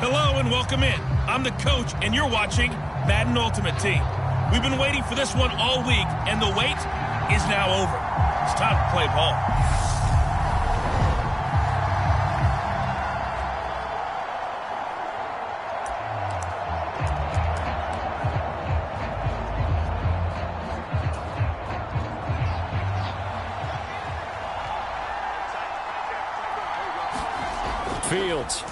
Hello and welcome in. I'm the coach and you're watching Madden Ultimate Team. We've been waiting for this one all week and the wait is now over. It's time to play ball. Fields.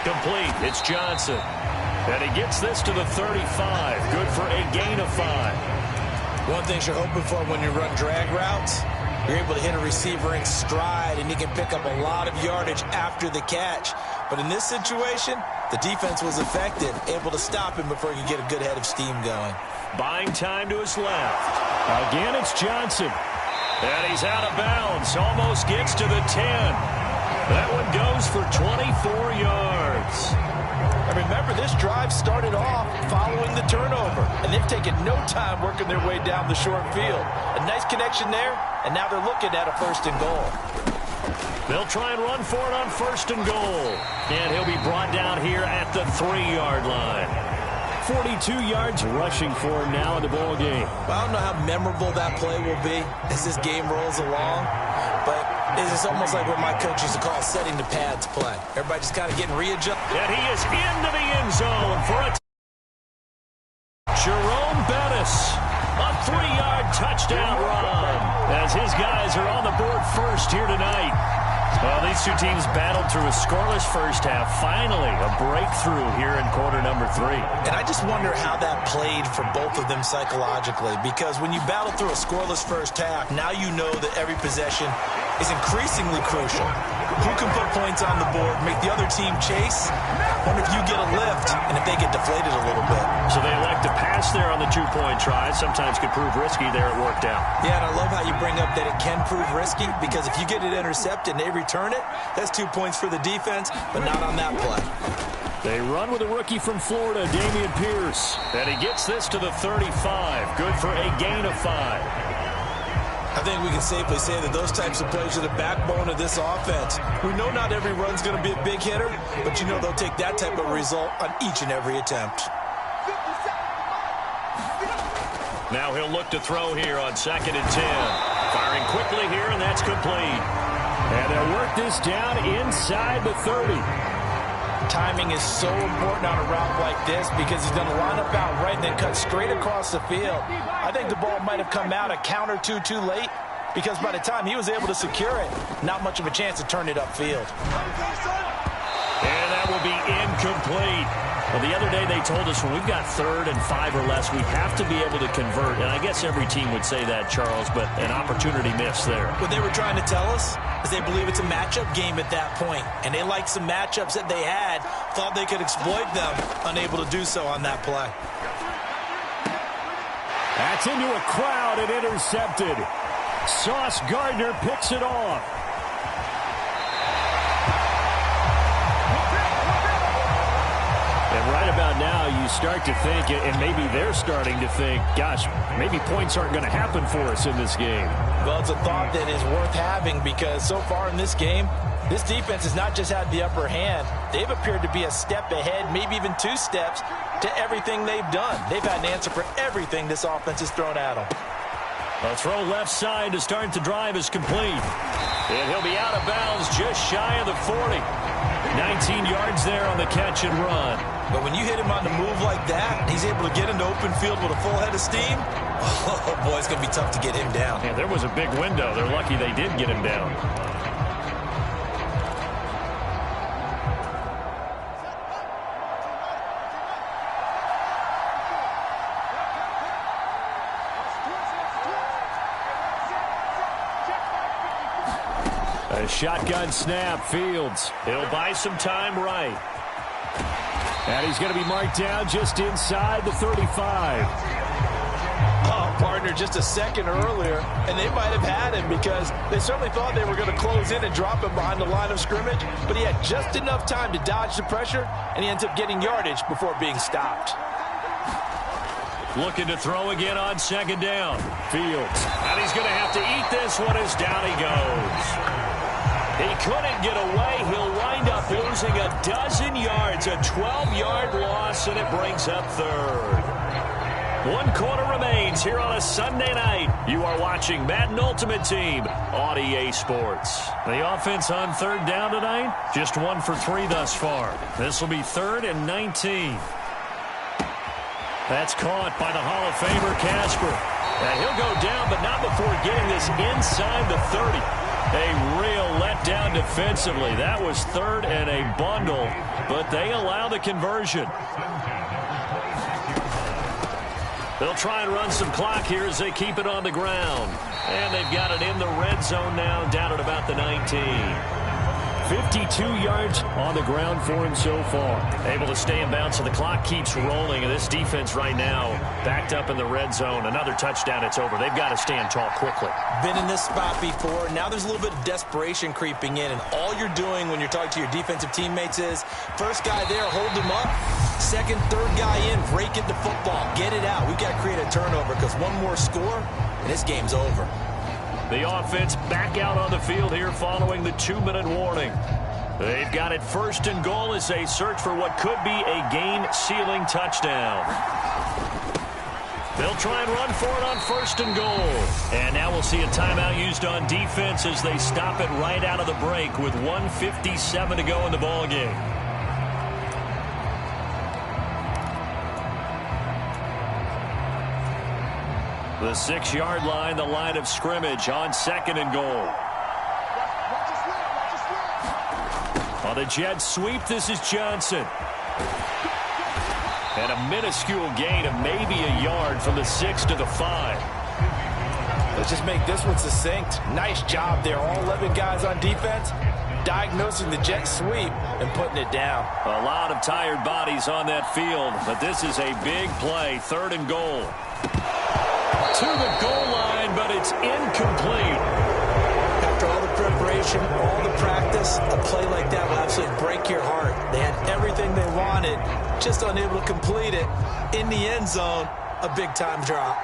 Complete. It's Johnson. And he gets this to the 35. Good for a gain of 5. One thing you're hoping for when you run drag routes, you're able to hit a receiver in stride, and he can pick up a lot of yardage after the catch. But in this situation, the defense was effective, able to stop him before he could get a good head of steam going. Buying time to his left. Again, it's Johnson. And he's out of bounds. Almost gets to the 10. That one goes for 24 yards. And remember, this drive started off following the turnover, and they've taken no time working their way down the short field. A nice connection there, and now they're looking at a 1st and goal. They'll try and run for it on 1st and goal. And he'll be brought down here at the 3-yard line. 42 yards rushing for him now in the ball game. Well, I don't know how memorable that play will be as this game rolls along, but it's almost like what my coach used to call setting the pads play. Everybody just kind of getting readjusted. And he is into the end zone for a Jerome Bettis. A 3-yard touchdown run as his guys are on the board first here tonight. Well, these two teams battled through a scoreless first half. Finally, a breakthrough here in quarter number 3. And I just wonder how that played for both of them psychologically, because when you battle through a scoreless first half, now you know that every possession is increasingly crucial. Who can put points on the board, make the other team chase? Wonder if you get a lift and if they get deflated a little bit. So they elect to pass there on the 2-point try. Sometimes could prove risky. There it worked out. Yeah, and I love how you bring up that it can prove risky, because if you get it intercepted and they return it, that's 2 points for the defense, but not on that play. They run with a rookie from Florida, Dameon Pierce. And he gets this to the 35. Good for a gain of 5. I think we can safely say that those types of plays are the backbone of this offense. We know not every run's going to be a big hitter, but you know they'll take that type of result on each and every attempt. Now he'll look to throw here on 2nd and 10. Firing quickly here, and that's complete. And they'll work this down inside the 30. Timing is so important on a route like this, because he's going to line up out right and then cut straight across the field. I think the ball might have come out a count or two too late, because by the time he was able to secure it, not much of a chance to turn it upfield. And that will be incomplete. Well, the other day they told us when we've got 3rd and 5 or less, we have to be able to convert. And I guess every team would say that, Charles, but an opportunity missed there. What they were trying to tell us is they believe it's a matchup game at that point. And they liked some matchups that they had, thought they could exploit them, unable to do so on that play. That's into a crowd and intercepted. Sauce Gardner picks it off. And right about now, you start to think, and maybe they're starting to think, gosh, maybe points aren't going to happen for us in this game. Well, it's a thought that is worth having, because so far in this game, this defense has not just had the upper hand. They've appeared to be a step ahead, maybe even 2 steps, to everything they've done. They've had an answer for everything this offense has thrown at them. A throw left side to start the drive is complete. And he'll be out of bounds just shy of the 40. 19 yards there on the catch and run. But when you hit him on the move like that, he's able to get into open field with a full head of steam, oh, boy, it's going to be tough to get him down. Yeah, there was a big window. They're lucky they did get him down. A shotgun snap, Fields. He'll buy some time right. And he's going to be marked down just inside the 35. Oh, partner, just a second earlier, and they might have had him, because they certainly thought they were going to close in and drop him behind the line of scrimmage, but he had just enough time to dodge the pressure, and he ends up getting yardage before being stopped. Looking to throw again on 2nd down. Fields. And he's going to have to eat this one as down he goes. He couldn't get away. He'll wind up losing a dozen yards, a 12-yard loss, and it brings up third. 1 quarter remains here on a Sunday night. You are watching Madden Ultimate Team on EA Sports. The offense on third down tonight, just 1 for 3 thus far. This will be 3rd and 19. That's caught by the Hall of Famer Casper. Now he'll go down, but not before getting this inside the 30. A real letdown defensively. That was 3rd and a bundle, but they allow the conversion. They'll try and run some clock here as they keep it on the ground. And they've got it in the red zone now, down at about the 19. 52 yards on the ground for him so far. Able to stay in bounds, so the clock keeps rolling. And this defense right now backed up in the red zone. Another touchdown, it's over. They've got to stand tall quickly. Been in this spot before. Now there's a little bit of desperation creeping in. And all you're doing when you're talking to your defensive teammates is, first guy there, hold him up. Second, third guy in, rake it to football. Get it out. We've got to create a turnover because one more score, and this game's over. The offense back out on the field here following the 2-minute warning. They've got it 1st and goal as they search for what could be a game-sealing touchdown. They'll try and run for it on 1st and goal. And now we'll see a timeout used on defense as they stop it right out of the break with 1:57 to go in the ballgame. The 6-yard line, the line of scrimmage on 2nd and goal. On the jet sweep, this is Johnson. And a minuscule gain of maybe a yard from the 6 to the 5. Let's just make this one succinct. Nice job there. All 11 guys on defense diagnosing the jet sweep and putting it down. A lot of tired bodies on that field, but this is a big play. 3rd and goal. To the goal line, but it's incomplete. After all the preparation, all the practice, a play like that will absolutely break your heart. They had everything they wanted, just unable to complete it. In the end zone, a big-time drop.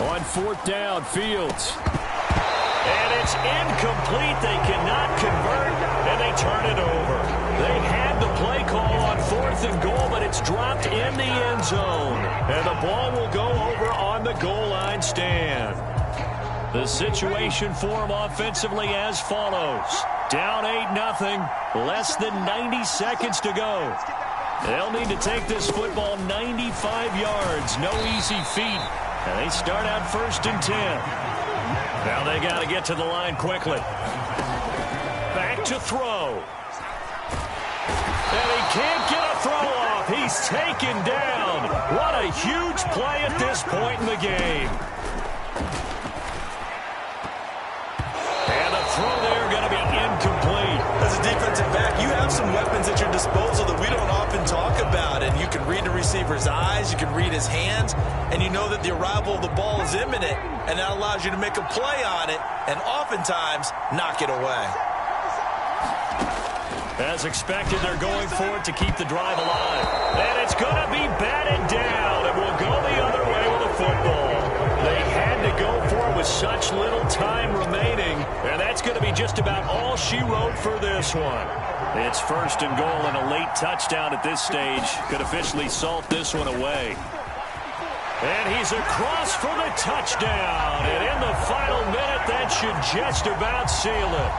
On 4th down, Fields. And it's incomplete. They cannot convert, and they turn it over. They had the play call on 4th and goal, but it's dropped in the end zone. And the ball will go over on the goal line stand. The situation for them offensively as follows. Down 8-0, less than 90 seconds to go. They'll need to take this football 95 yards. No easy feat. And they start out 1st and 10. Now they got to get to the line quickly. Back to throw. And he can't get a throw off. He's taken down. What a huge play at this point in the game. And the throw there going to be incomplete. As a defensive back, you have some weapons at your disposal that we don't often talk about. And you can read the receiver's eyes, you can read his hands, and you know that the arrival of the ball is imminent. And that allows you to make a play on it and oftentimes knock it away. As expected, they're going for it to keep the drive alive. And it's going to be batted down. It will go the other way with the football. They had to go for it with such little time remaining. And that's going to be just about all she wrote for this one. It's 1st and goal, and a late touchdown at this stage could officially salt this one away. And he's across for the touchdown. And in the final minute, that should just about seal it.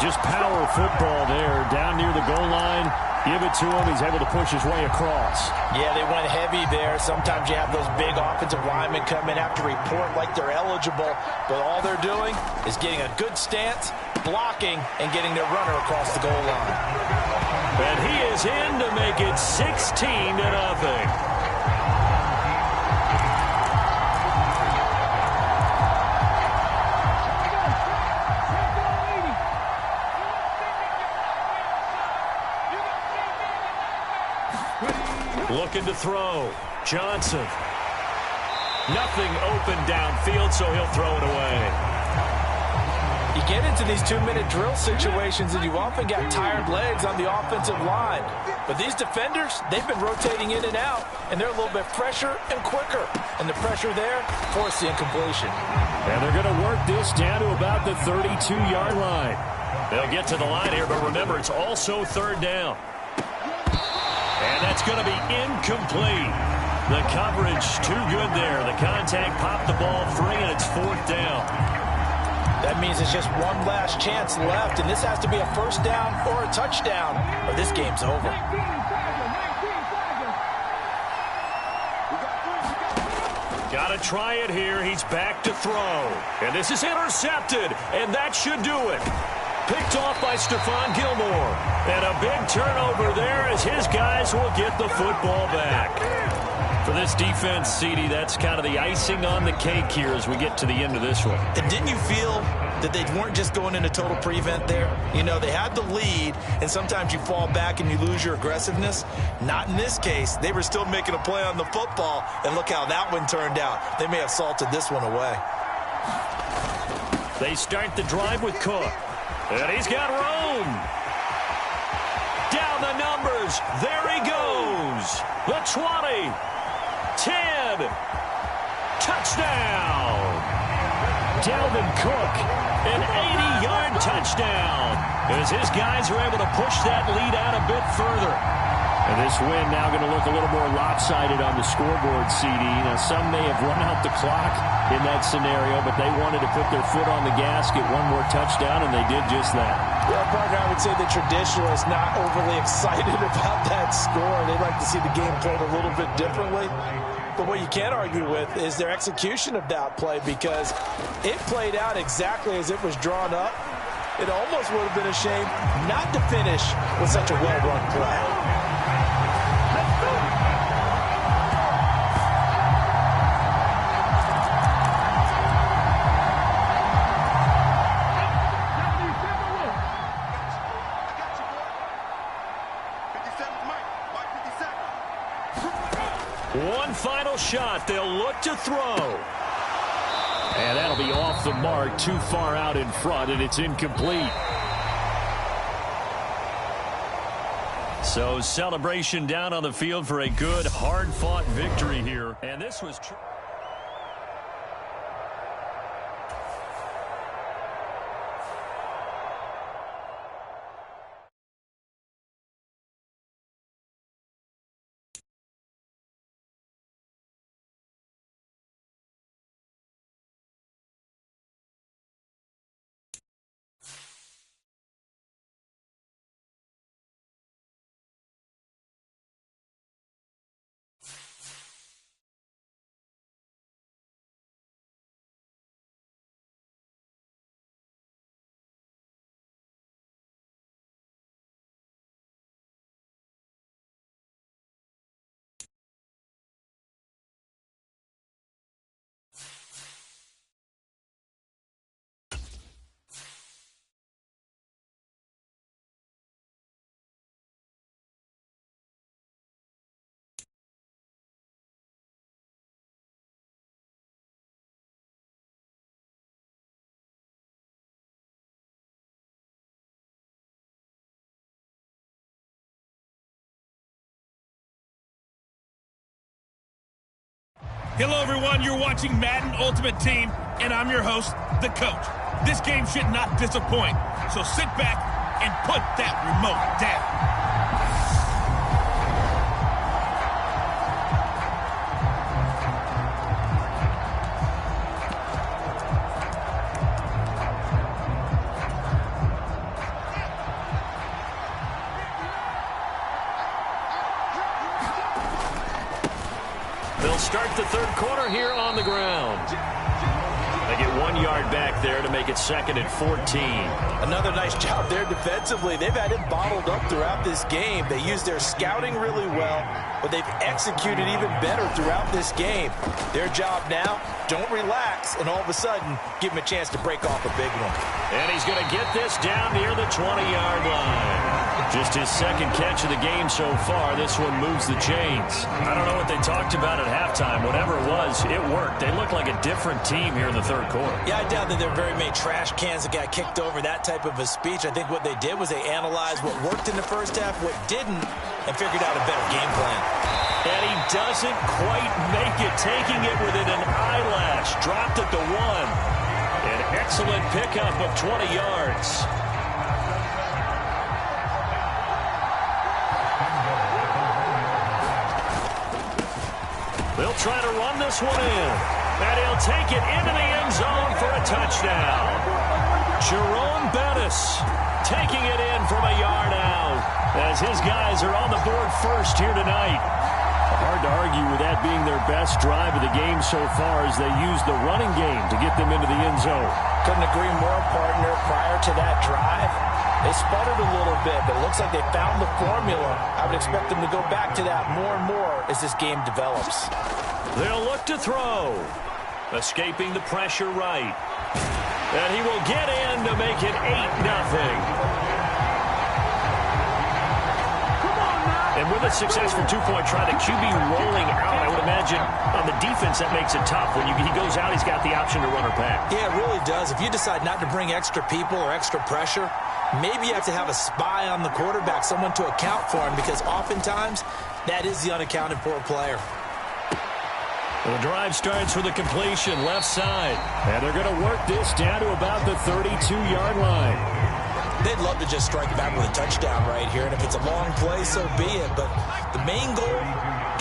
Just power football there, down near the goal line. Give it to him. He's able to push his way across. Yeah, they went heavy there. Sometimes you have those big offensive linemen come in after report like they're eligible, but all they're doing is getting a good stance, blocking, and getting their runner across the goal line. And he is in to make it 16-0. Looking to throw. Johnson. Nothing open downfield, so he'll throw it away. You get into these 2-minute drill situations, and you've often got tired legs on the offensive line. But these defenders, they've been rotating in and out, and they're a little bit fresher and quicker. And the pressure there forced the incompletion. And they're going to work this down to about the 32-yard line. They'll get to the line here, but remember, it's also third down. And that's going to be incomplete. The coverage too good there. The contact popped the ball free, and it's fourth down. That means it's just one last chance left, and this has to be a first down or a touchdown, or this game's over. Got to try it here. He's back to throw. And this is intercepted, and that should do it. Picked off by Stephon Gilmore. And a big turnover there as his guys will get the football back. For this defense, CD, that's kind of the icing on the cake here as we get to the end of this one. And didn't you feel that they weren't just going into total prevent there? You know, they had the lead, and sometimes you fall back and you lose your aggressiveness. Not in this case. They were still making a play on the football, and look how that one turned out. They may have salted this one away. They start the drive with Cook. And he's got room. Down the numbers. There he goes. The 20. 10. Touchdown. Dalvin Cook, an 80-yard touchdown, as his guys are able to push that lead out a bit further. And this win now going to look a little more lopsided on the scoreboard, CD. Now, some may have run out the clock in that scenario, but they wanted to put their foot on the gas, get one more touchdown, and they did just that. Well, partner, I would say the traditionalists not overly excited about that score. They'd like to see the game played a little bit differently. But what you can't argue with is their execution of that play, because it played out exactly as it was drawn up. It almost would have been a shame not to finish with such a well-run play. One final shot. They'll look to throw. And that'll be off the mark, too far out in front, and it's incomplete. So celebration down on the field for a good, hard-fought victory here. And this was true. Hello, everyone. You're watching Madden Ultimate Team, and I'm your host, the coach. This game should not disappoint, so sit back and put that remote down. They'll start the third quarter here on the ground. They get 1 yard back there to make it second and 14. Another nice job there defensively. They've had it bottled up throughout this game. They used their scouting really well, but they've executed even better throughout this game. Their job now, don't relax, and all of a sudden, give them a chance to break off a big one. And he's going to get this down near the 20-yard line. Just his second catch of the game so far. This one moves the chains. I don't know what they talked about at halftime. Whatever it was, it worked. They look like a different team here in the third quarter. Yeah, I doubt that there are very many trash cans that got kicked over that type of a speech. I think what they did was they analyzed what worked in the first half, what didn't, and figured out a better game plan. And he doesn't quite make it, taking it within an eyelash. Dropped at the 1. An excellent pickup of 20 yards. They'll try to run this one in. And he'll take it into the end zone for a touchdown. Jerome Bettis taking it in from a yard out as his guys are on the board first here tonight. Hard to argue with that being their best drive of the game so far as they use the running game to get them into the end zone. Couldn't agree more, partner. Prior to that drive, they sputtered a little bit, but it looks like they found the formula. I would expect them to go back to that more and more as this game develops. They'll look to throw. Escaping the pressure right. And he will get in to make it 8-0. And with a successful two-point try, the QB rolling out, I would imagine on the defense that makes it tough. When he goes out, he's got the option to run or pass. Yeah, it really does. If you decide not to bring extra people or extra pressure, maybe you have to have a spy on the quarterback, someone to account for him, because oftentimes that is the unaccounted for player. The drive starts with a completion left side. And they're going to work this down to about the 32-yard line. They'd love to just strike back with a touchdown right here, and if it's a long play, so be it. But the main goal,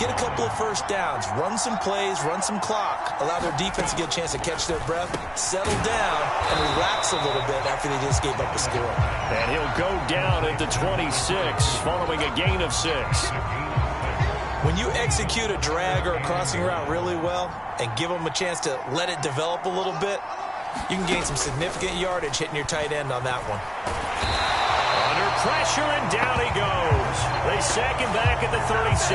get a couple of first downs, run some plays, run some clock, allow their defense to get a chance to catch their breath, settle down, and relax a little bit after they just gave up a score. And he'll go down at the 26, following a gain of 6. When you execute a drag or a crossing route really well and give them a chance to let it develop a little bit, you can gain some significant yardage hitting your tight end on that one. Under pressure, and down he goes. They sack him back at the 36.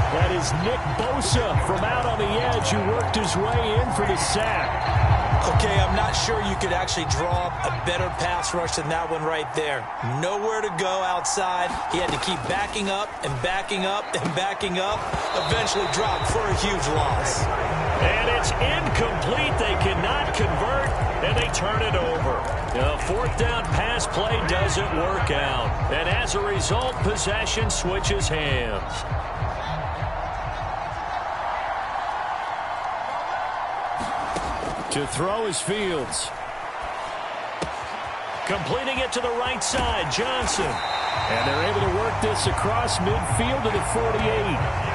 That is Nick Bosa from out on the edge who worked his way in for the sack. Okay, I'm not sure you could actually draw a better pass rush than that one right there. Nowhere to go outside. He had to keep backing up and backing up and backing up. Eventually dropped for a huge loss. And it's incomplete. They cannot convert, and they turn it over. The fourth down pass play doesn't work out. And as a result, possession switches hands. To throw is Fields. Completing it to the right side, Johnson. And they're able to work this across midfield to the 48.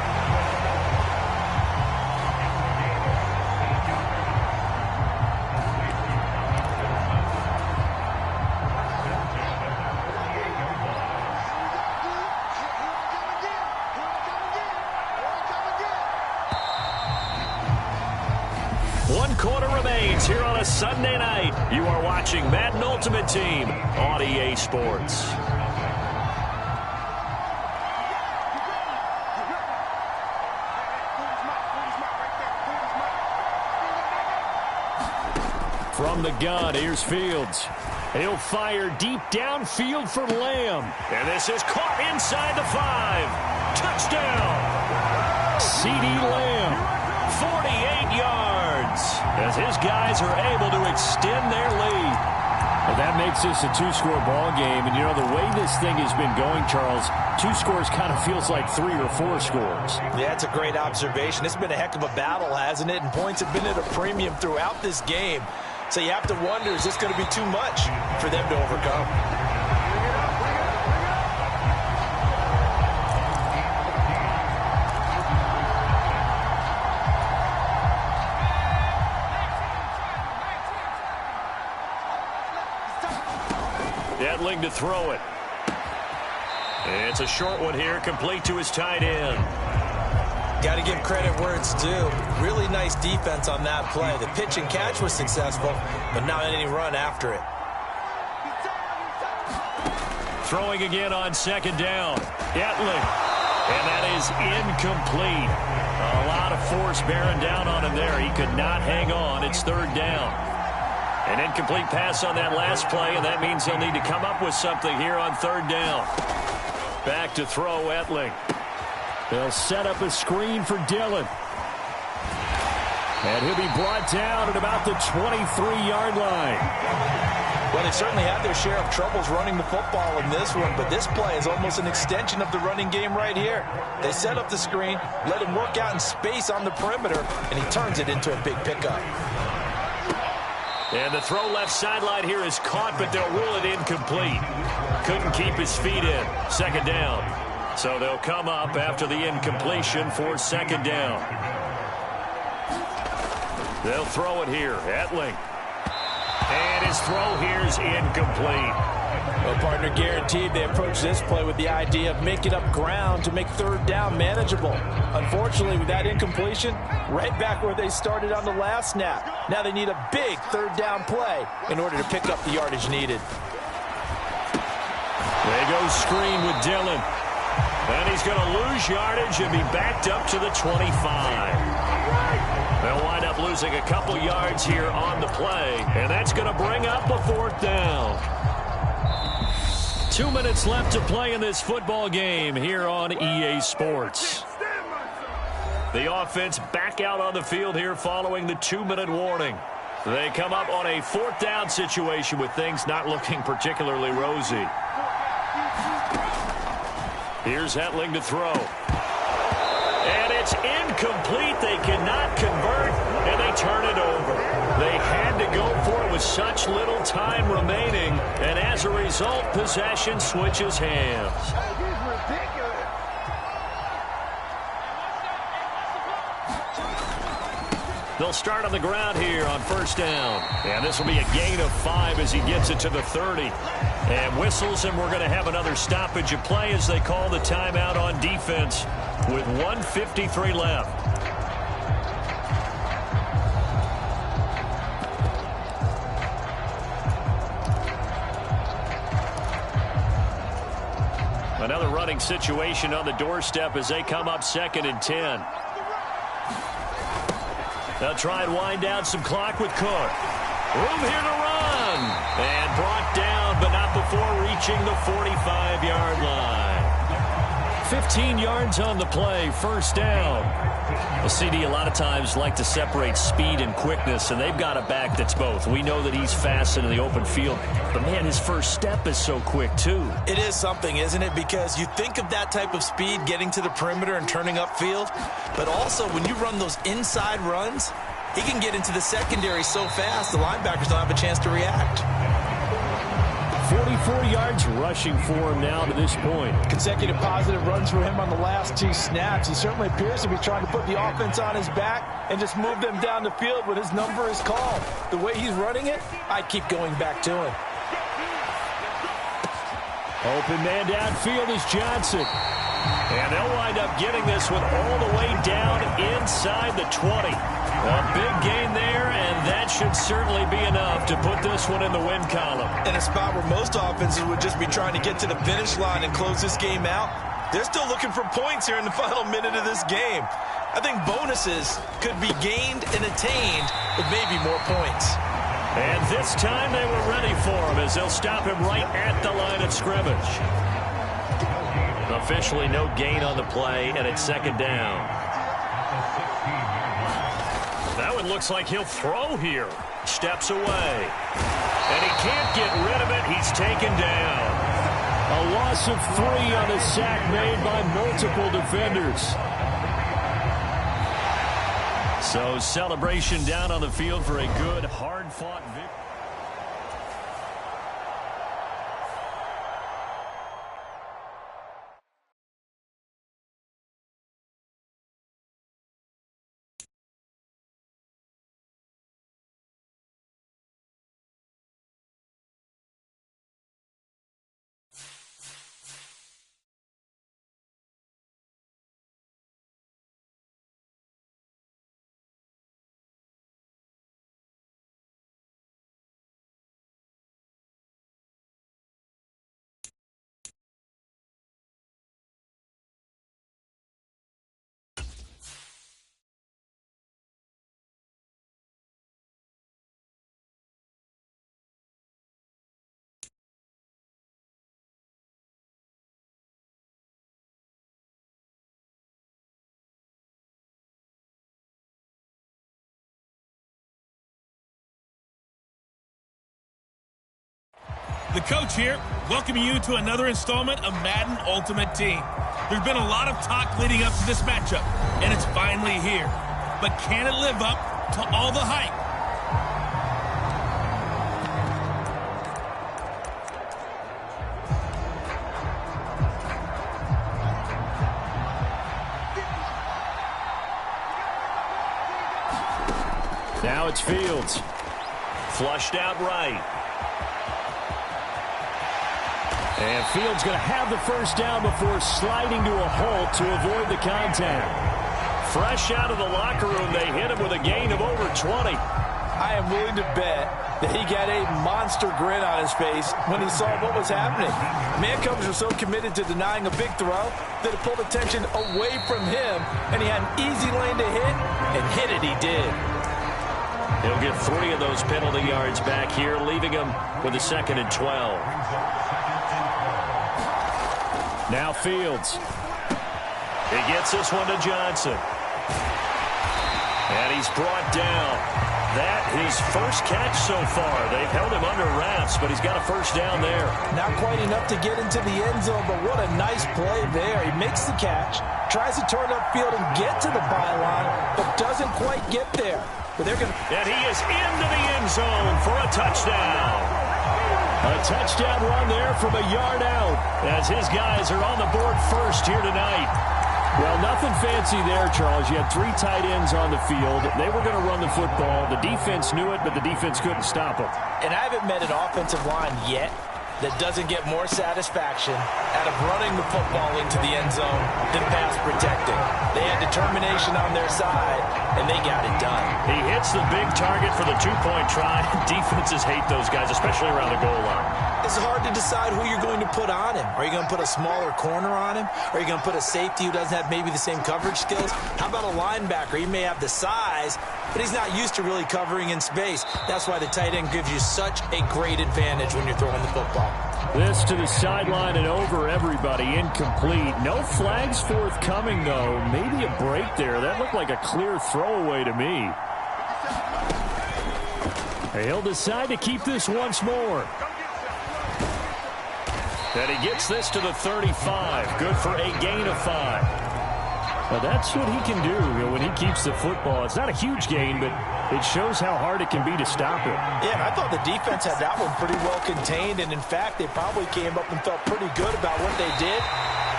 One quarter remains here on a Sunday night. You are watching Madden Ultimate Team on EA Sports. From the gun, here's Fields. He'll fire deep downfield for Lamb. And this is caught inside the 5. Touchdown. CD Lamb, 48 yards. As his guys are able to extend their lead. Well, that makes this a two-score ball game. And, you know, the way this thing has been going, Charles, 2 scores kind of feels like 3 or 4 scores. Yeah, it's a great observation. It's been a heck of a battle, hasn't it? And points have been at a premium throughout this game. So you have to wonder, is this going to be too much for them to overcome? Edling to throw it. It's a short one here, complete to his tight end. Got to give credit where it's due. Really nice defense on that play. The pitch and catch was successful, but not any run after it. Throwing again on second down. Edling. And that is incomplete. A lot of force bearing down on him there. He could not hang on. It's third down. An incomplete pass on that last play, and that means they'll need to come up with something here on third down. Back to throw, Etling. They'll set up a screen for Dillon. And he'll be brought down at about the 23-yard line. Well, they certainly had their share of troubles running the football in this one, but this play is almost an extension of the running game right here. They set up the screen, let him work out in space on the perimeter, and he turns it into a big pickup. And the throw left sideline here is caught, but they'll rule it incomplete. Couldn't keep his feet in. Second down. So they'll come up after the incompletion for second down. They'll throw it here. Etling. And his throw here is incomplete. Well, partner, guaranteed they approach this play with the idea of making up ground to make third down manageable. Unfortunately, with that incompletion, right back where they started on the last snap. Now they need a big third down play in order to pick up the yardage needed. They go screen with Dillon. And he's going to lose yardage and be backed up to the 25. They'll wind up losing a couple yards here on the play, and that's going to bring up a fourth down. 2 minutes left to play in this football game here on EA Sports. The offense back out on the field here following the 2-minute warning. They come up on a fourth down situation with things not looking particularly rosy. Here's Etling to throw. And it's incomplete. They cannot convert, and they turn it over. They had to go for it with such little time remaining, and as a result, possession switches hands. They'll start on the ground here on first down. And this will be a gain of 5 as he gets it to the 30. And whistles, and we're going to have another stoppage of play as they call the timeout on defense with 1:53 left. Another running situation on the doorstep as they come up 2nd and 10. They'll try and wind down some clock with Cook. Room here to run. And brought down, but not before reaching the 45-yard line. 15 yards on the play, first down. Well, CD, a lot of times like to separate speed and quickness, and they've got a back that's both. We know that he's fast in the open field, but, man, his first step is so quick, too. It is something, isn't it? Because you think of that type of speed getting to the perimeter and turning upfield, but also when you run those inside runs, he can get into the secondary so fast the linebackers don't have a chance to react. 44 yards rushing for him now to this point. Consecutive positive runs for him on the last 2 snaps. He certainly appears to be trying to put the offense on his back and just move them down the field when his number is called. The way he's running it, I'd keep going back to him. Open man downfield is Johnson. And they'll wind up getting this one all the way down inside the 20. A big gain there, and that should certainly be enough to put this one in the win column. In a spot where most offenses would just be trying to get to the finish line and close this game out, they're still looking for points here in the final minute of this game. I think bonuses could be gained and attained with maybe more points. And this time they were ready for him as they'll stop him right at the line of scrimmage. Officially no gain on the play, and it's second down. That one looks like he'll throw here. Steps away. And he can't get rid of it. He's taken down. A loss of 3 on a sack made by multiple defenders. So celebration down on the field for a good, hard-fought victory. The coach here, welcoming you to another installment of Madden Ultimate Team. There's been a lot of talk leading up to this matchup, and it's finally here. But can it live up to all the hype? Now it's Fields. Flushed out right. And Fields going to have the first down before sliding to a halt to avoid the contact. Fresh out of the locker room, they hit him with a gain of over 20. I am willing to bet that he got a monster grin on his face when he saw what was happening. Man coverage was so committed to denying a big throw that it pulled attention away from him, and he had an easy lane to hit, and hit it he did. He'll get 3 of those penalty yards back here, leaving him with a 2nd and 12. Now Fields. He gets this one to Johnson. And he's brought down. That his first catch so far. They've held him under wraps, but he's got a first down there. Not quite enough to get into the end zone, but what a nice play there. He makes the catch, tries to turn upfield and get to the byline, but doesn't quite get there. But they're going to... And he is into the end zone for a touchdown. A touchdown run there from a yard out as his guys are on the board first here tonight. Well, nothing fancy there, Charles. You had 3 tight ends on the field. They were going to run the football. The defense knew it, but the defense couldn't stop them. And I haven't met an offensive line yet that doesn't get more satisfaction out of running the football into the end zone than pass protecting. They had determination on their side, and they got it done. He hits the big target for the 2-point try. Defenses hate those guys, especially around the goal line. It's hard to decide who you're going to put on him. Are you going to put a smaller corner on him? Are you going to put a safety who doesn't have maybe the same coverage skills? How about a linebacker? He may have the size, but he's not used to really covering in space. That's why the tight end gives you such a great advantage when you're throwing the football. This to the sideline and over everybody. Incomplete. No flags forthcoming, though. Maybe a break there. That looked like a clear throwaway to me. He'll decide to keep this once more. And he gets this to the 35. Good for a gain of 5. Well, that's what he can do when he keeps the football. It's not a huge gain, but it shows how hard it can be to stop it. Yeah, and I thought the defense had that one pretty well contained, and in fact, they probably came up and felt pretty good about what they did.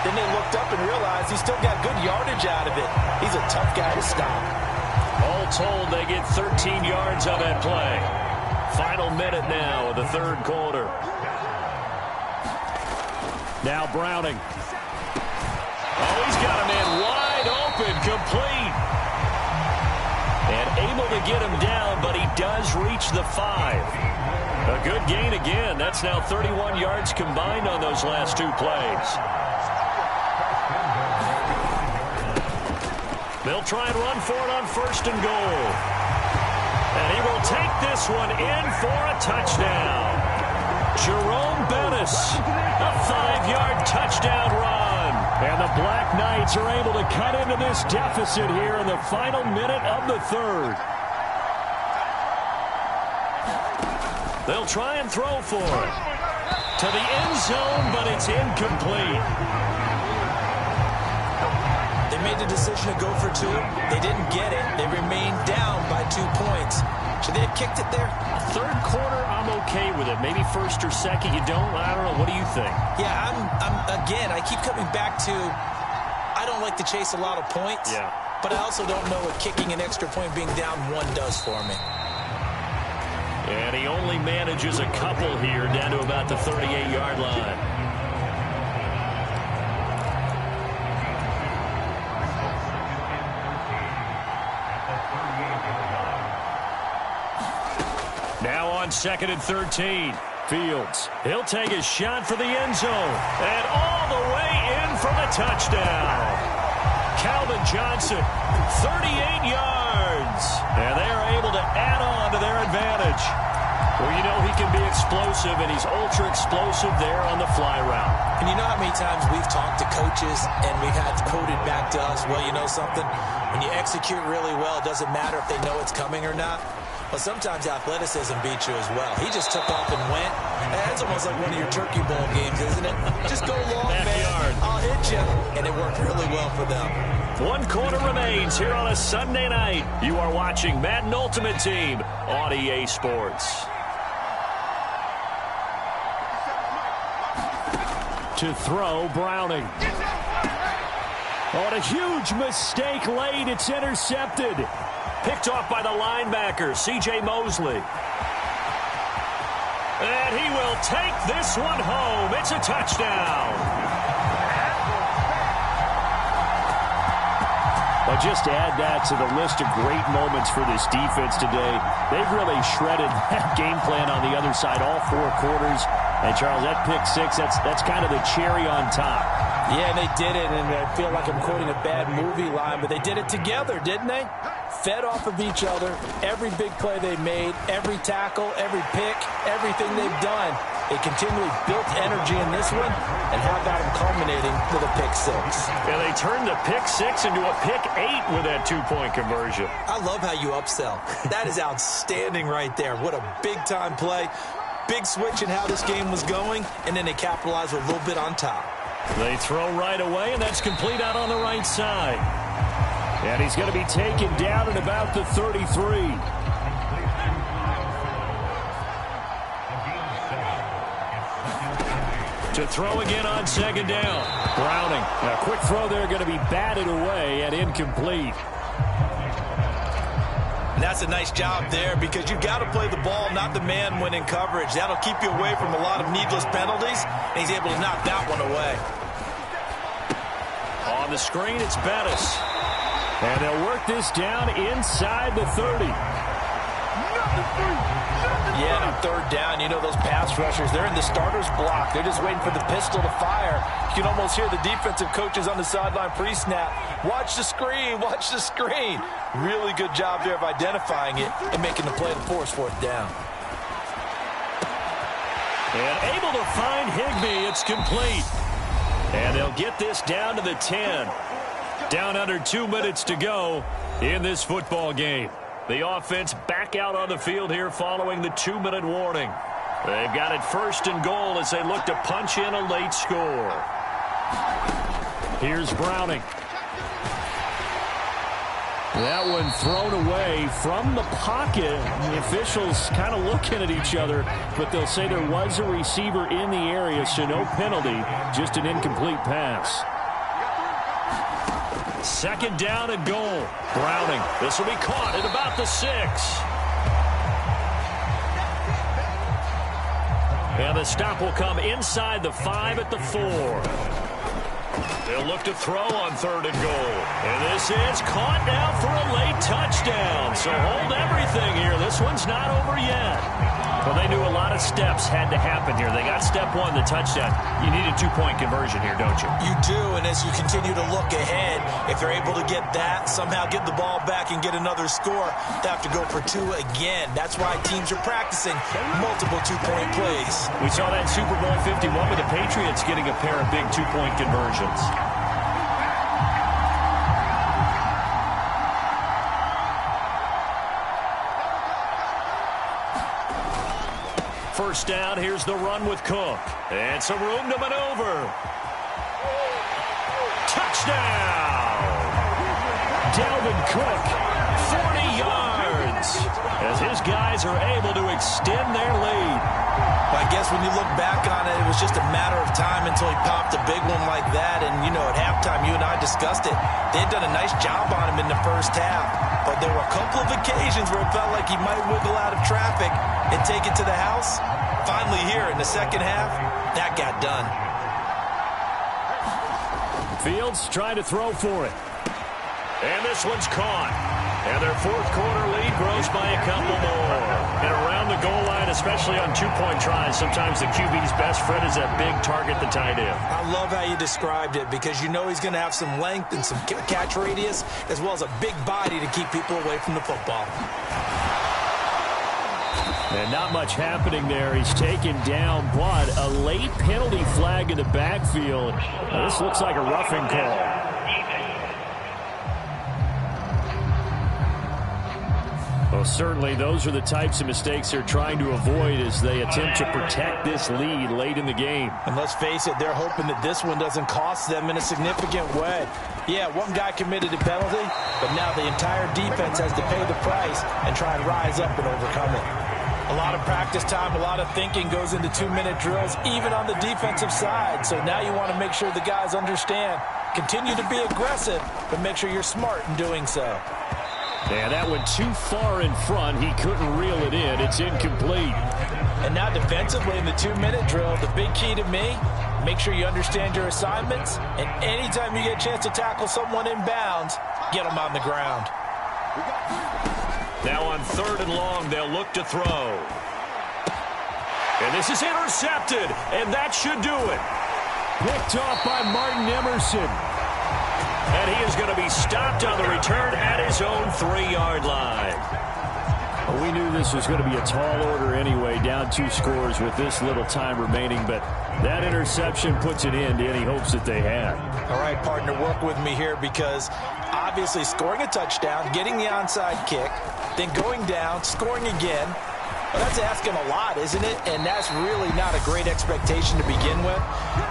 Then they looked up and realized he still got good yardage out of it. He's a tough guy to stop. All told, they get 13 yards on that play. Final minute now of the 3rd quarter. Now Browning. Oh, he's got a man wide open, complete. And able to get him down, but he does reach the 5. A good gain again. That's now 31 yards combined on those last 2 plays. They'll try and run for it on 1st and goal. And he will take this one in for a touchdown. Jerome Bettis, a 5-yard touchdown run. And the Black Knights are able to cut into this deficit here in the final minute of the 3rd. They'll try and throw for it. To the end zone, but it's incomplete. They made the decision to go for 2. They didn't get it. They remained down by 2 points. Should they have kicked it there? 3rd quarter, I'm okay with it. Maybe 1st or 2nd, you don't? I don't know. What do you think? Yeah, again, I keep coming back to I don't like to chase a lot of points. Yeah. But I also don't know what kicking an extra point being down 1 does for me. And he only manages a couple here down to about the 38-yard line. Now on 2nd and 13. Fields. He'll take a shot for the end zone. And all the way in for the touchdown. Calvin Johnson, 38 yards. And they are able to add on to their advantage. Well, you know he can be explosive, and he's ultra-explosive there on the fly route. And you know how many times we've talked to coaches and we've had quoted back to us, well, you know something? When you execute really well, it doesn't matter if they know it's coming or not. But sometimes athleticism beats you as well. He just took off and went. It's almost like one of your Turkey Bowl games, isn't it? Just go long, man. I'll hit you. And it worked really well for them. 1 quarter remains here on a Sunday night. You are watching Madden Ultimate Team on EA Sports. To throw, Browning. On a huge mistake late, it's intercepted. Picked off by the linebacker, C.J. Mosley. And he will take this one home. It's a touchdown. Well, just to add that to the list of great moments for this defense today, they've really shredded that game plan on the other side all 4 quarters. And, Charles, that pick 6, that's kind of the cherry on top. Yeah, they did it, and I feel like I'm quoting a bad movie line, but they did it together, didn't they? Fed off of each other, every big play they made, every tackle, every pick, everything they've done. They continually built energy in this one, and how about them culminating with a pick 6? And they turned the pick 6 into a pick 8 with that 2-point conversion. I love how you upsell. That is outstanding right there. What a big-time play. Big switch in how this game was going, and then they capitalized with a little bit on top. They throw right away, and that's complete out on the right side. And he's going to be taken down at about the 33. To throw again on 2nd down. Browning. A quick throw there, going to be batted away and incomplete. And that's a nice job there because you've got to play the ball, not the man when in coverage. That'll keep you away from a lot of needless penalties, and he's able to knock that one away. On the screen, it's Bettis. And they'll work this down inside the 30. Yeah, and on 3rd down, you know those pass rushers, they're in the starter's block. They're just waiting for the pistol to fire. You can almost hear the defensive coaches on the sideline pre-snap. Watch the screen, watch the screen. Really good job there of identifying it and making the play to force 4th down. And able to find Higbee. It's complete. And they'll get this down to the 10. Down under 2 minutes to go in this football game. The offense back out on the field here following the 2-minute warning. They've got it 1st and goal as they look to punch in a late score. Here's Browning. That one thrown away from the pocket. The officials kind of looking at each other, but they'll say there was a receiver in the area, so no penalty, just an incomplete pass. 2nd down and goal. Browning. This will be caught at about the 6. And the stop will come inside the 5 at the 4. They'll look to throw on 3rd and goal. And this is caught now for a late touchdown. So hold everything here. This one's not over yet. Well, they knew a lot of steps had to happen here. They got step 1, the touchdown. You need a 2-point conversion here, don't you? You do, and as you continue to look ahead, if they're able to get that, somehow get the ball back and get another score, they have to go for 2 again. That's why teams are practicing multiple 2-point plays. We saw that Super Bowl 51 with the Patriots getting a pair of big 2-point conversions. First down, here's the run with Cook. And some room to maneuver. Touchdown! Dalvin Cook, 40 yards, as his guys are able to extend their lead. I guess when you look back on it, it was just a matter of time until he popped a big one like that. And, you know, at halftime, you and I discussed it. They had done a nice job on him in the first half. But there were a couple of occasions where it felt like he might wiggle out of traffic and take it to the house. Finally here in the second half, that got done. Fields trying to throw for it. And this one's caught. And their 4th quarter lead grows by a couple more. And around the goal line, especially on 2-point tries, sometimes the QB's best friend is that big target, the tight end. I love how you described it because you know he's going to have some length and some catch radius as well as a big body to keep people away from the football. And not much happening there. He's taken down, but a late penalty flag in the backfield. Now, this looks like a roughing call. Well, certainly those are the types of mistakes they're trying to avoid as they attempt to protect this lead late in the game. And let's face it, they're hoping that this one doesn't cost them in a significant way. Yeah, one guy committed a penalty, but now the entire defense has to pay the price and try and rise up and overcome it. A lot of practice time, a lot of thinking goes into 2-minute drills, even on the defensive side. So now you want to make sure the guys understand. Continue to be aggressive, but make sure you're smart in doing so. Yeah, that went too far in front. He couldn't reel it in. It's incomplete. And now defensively in the 2-minute drill, the big key to me, make sure you understand your assignments. And anytime you get a chance to tackle someone in bounds, get them on the ground. Now on 3rd and long, they'll look to throw. And this is intercepted, and that should do it. Picked off by Martin Emerson. And he is going to be stopped on the return at his own 3-yard line. Well, we knew this was going to be a tall order anyway, down 2 scores with this little time remaining, but that interception puts an end to any hopes that they had. All right, partner, work with me here because obviously scoring a touchdown, getting the onside kick, then going down, scoring again, well, that's asking a lot, isn't it? And that's really not a great expectation to begin with.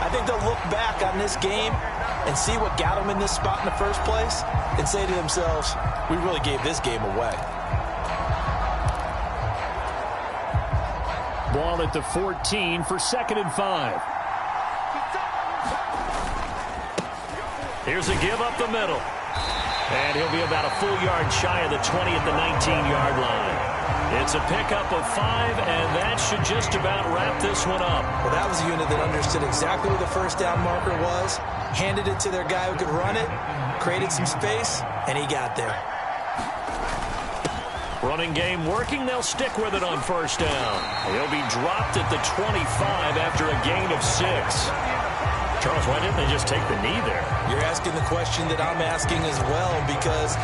I think they'll look back on this game and see what got them in this spot in the first place and say to themselves, we really gave this game away. Ball at the 14 for 2nd and 5. Here's a give up the middle. And he'll be about a full yard shy of the 20 at the 19-yard line. It's a pickup of 5, and that should just about wrap this one up. Well, that was a unit that understood exactly where the first down marker was, handed it to their guy who could run it, created some space, and he got there. Running game working. They'll stick with it on 1st down. He'll be dropped at the 25 after a gain of 6. Charles, why didn't they just take the knee there? You're asking the question that I'm asking as well, because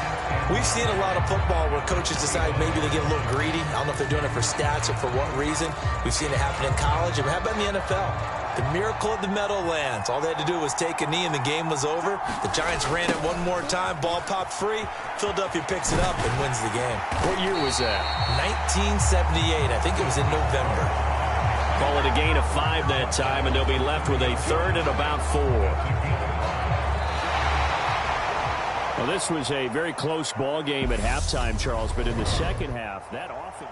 we've seen a lot of football where coaches decide maybe they get a little greedy. I don't know if they're doing it for stats or for what reason. We've seen it happen in college. How about in the NFL? The miracle of the Meadowlands. All they had to do was take a knee and the game was over. The Giants ran it one more time. Ball popped free. Philadelphia picks it up and wins the game. What year was that? 1978. I think it was in November. Call it a gain of 5 that time, and they'll be left with a 3rd and about 4. Well, this was a very close ball game at halftime, Charles, but in the second half, that often...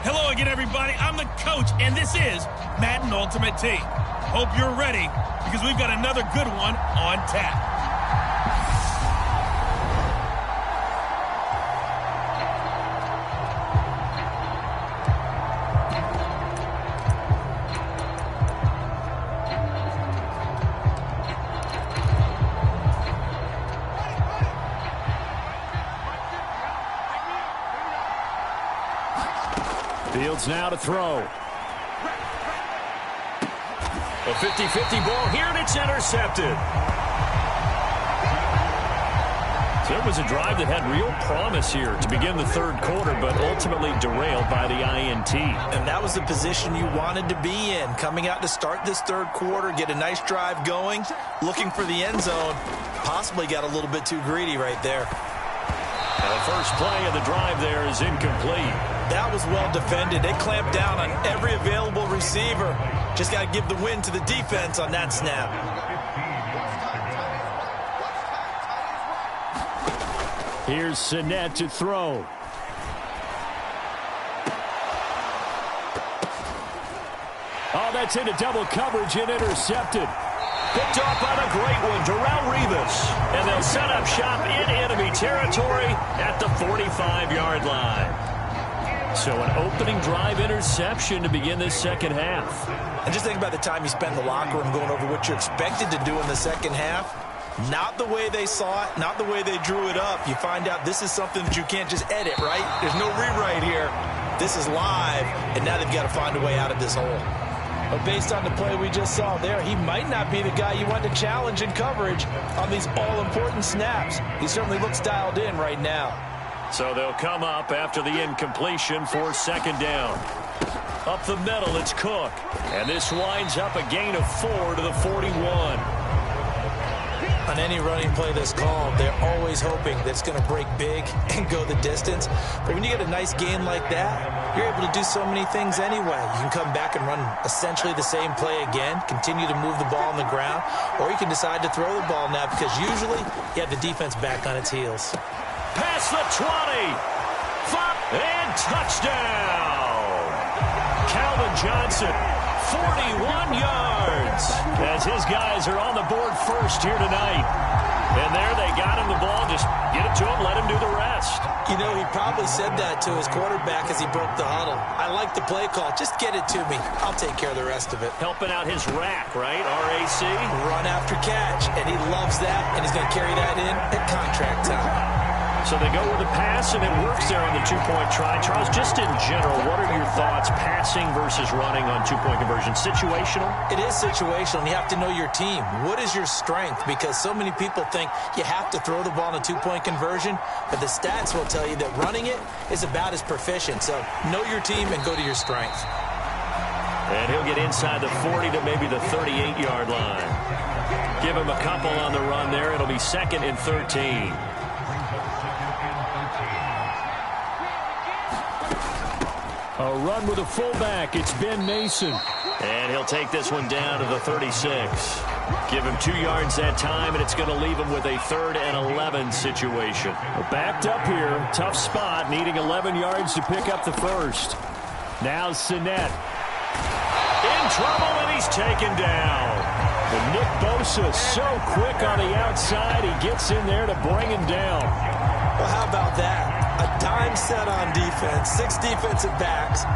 Hello again, everybody. I'm the coach, and this is Madden Ultimate Team. Hope you're ready, because we've got another good one on tap. Fields now to throw. A 50-50 ball here, and it's intercepted. So it was a drive that had real promise here to begin the 3rd quarter, but ultimately derailed by the INT. And that was the position you wanted to be in, coming out to start this 3rd quarter, get a nice drive going, looking for the end zone. Possibly got a little bit too greedy right there. Now the first play of the drive there is incomplete. That was well defended. They clamped down on every available receiver. Just got to give the win to the defense on that snap. Here's Sinet to throw. that's into double coverage and intercepted. Picked off by the great one, r2r034's. And they'll set up shop in enemy territory at the 45-yard line. So an opening drive interception to begin this second half. And just think about the time you spend in the locker room going over what you're expected to do in the second half. Not the way they saw it, not the way they drew it up. You find out this is something that you can't just edit, right? There's no rewrite here. This is live, and now they've got to find a way out of this hole. But based on the play we just saw there, he might not be the guy you want to challenge in coverage on these all-important snaps. He certainly looks dialed in right now. So they'll come up after the incompletion for second down. Up the middle, it's Cook. And this winds up a gain of 4 to the 41. On any running play that's called, they're always hoping that it's going to break big and go the distance. But when you get a nice gain like that, you're able to do so many things anyway. You can come back and run essentially the same play again, continue to move the ball on the ground, or you can decide to throw the ball now because usually you have the defense back on its heels. Past the 20. And touchdown. Calvin Johnson, 41 yards. As his guys are on the board first here tonight. And there they got him the ball. Just get it to him, let him do the rest. You know, he probably said that to his quarterback as he broke the huddle. I like the play call. Just get it to me. I'll take care of the rest of it. Helping out his rack, right? RAC. Run after catch. And he loves that. And he's going to carry that in at contract time. So they go with a pass, and it works there on the two-point try. Charles, just in general, what are your thoughts passing versus running on two-point conversion? Situational? It is situational, and you have to know your team. What is your strength? Because so many people think you have to throw the ball in a two-point conversion, but the stats will tell you that running it is about as proficient. So know your team and go to your strength. And he'll get inside the 40 to maybe the 38-yard line. Give him a couple on the run there. It'll be 2nd and 13. A run with a fullback. It's Ben Mason. And he'll take this one down to the 36. Give him 2 yards that time, and it's going to leave him with a 3rd and 11 situation. Backed up here. Tough spot, needing 11 yards to pick up the first. Now Sinnett. In trouble, and he's taken down. But Nick Bosa so quick on the outside. He gets in there to bring him down. Well, how about that? A dime set on defense, 6 defensive backs.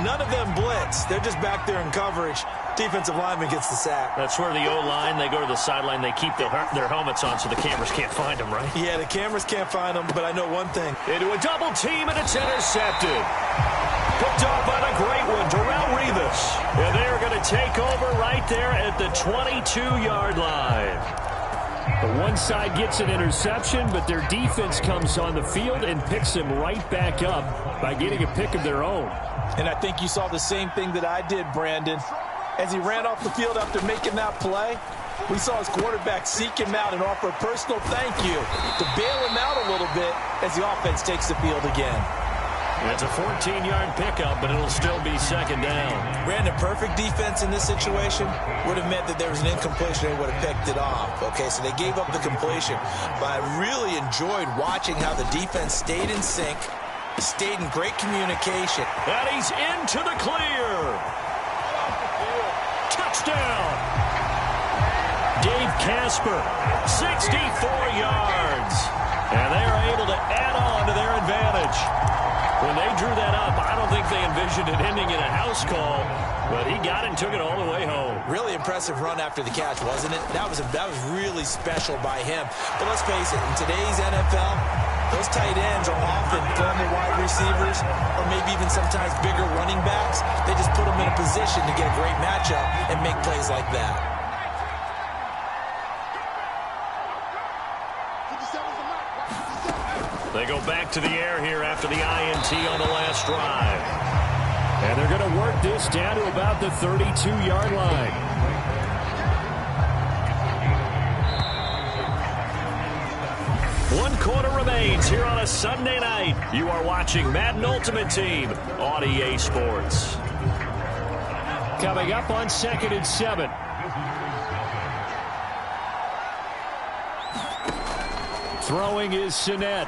None of them blitz. They're just back there in coverage. Defensive lineman gets the sack. That's where the O-line, they go to the sideline, they keep their helmets on so the cameras can't find them, right? Yeah, the cameras can't find them, but I know one thing. Into a double team, and it's intercepted. Picked off by the great one, r2r034's. And they're going to take over right there at the 22-yard line. The one side gets an interception, but their defense comes on the field and picks him right back up by getting a pick of their own. And I think you saw the same thing that I did, Brandon. As he ran off the field after making that play, we saw his quarterback seek him out and offer a personal thank you to bail him out a little bit as the offense takes the field again. It's a 14-yard pickup, but it'll still be 2nd down. Brandon, perfect defense in this situation would have meant that there was an incompletion. They would have picked it off. Okay, so they gave up the completion. But I really enjoyed watching how the defense stayed in sync, stayed in great communication. And he's into the clear. Touchdown. Dave Casper, 64 yards. And they are able to add on to their advantage. When they drew that up, I don't think they envisioned it ending in a house call, but he got it and took it all the way home. Really impressive run after the catch, wasn't it? That was really special by him. But let's face it, in today's NFL, those tight ends are often former wide receivers or maybe even sometimes bigger running backs. They just put them in a position to get a great matchup and make plays like that. They go back to the air here after the INT on the last drive. And they're going to work this down to about the 32-yard line. One quarter remains here on a Sunday night. You are watching Madden Ultimate Team on EA Sports. Coming up on 2nd and 7. Throwing is Sinnett.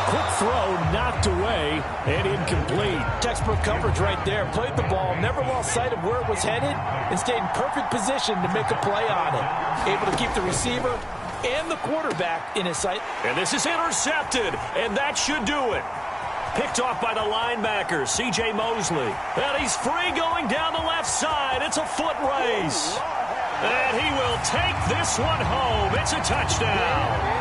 Quick throw, knocked away, and incomplete. Textbook coverage right there. Played the ball, never lost sight of where it was headed, and stayed in perfect position to make a play on it. Able to keep the receiver and the quarterback in his sight. And this is intercepted, and that should do it. Picked off by the linebacker, C.J. Mosley. And he's free going down the left side. It's a foot race. And he will take this one home. It's a touchdown.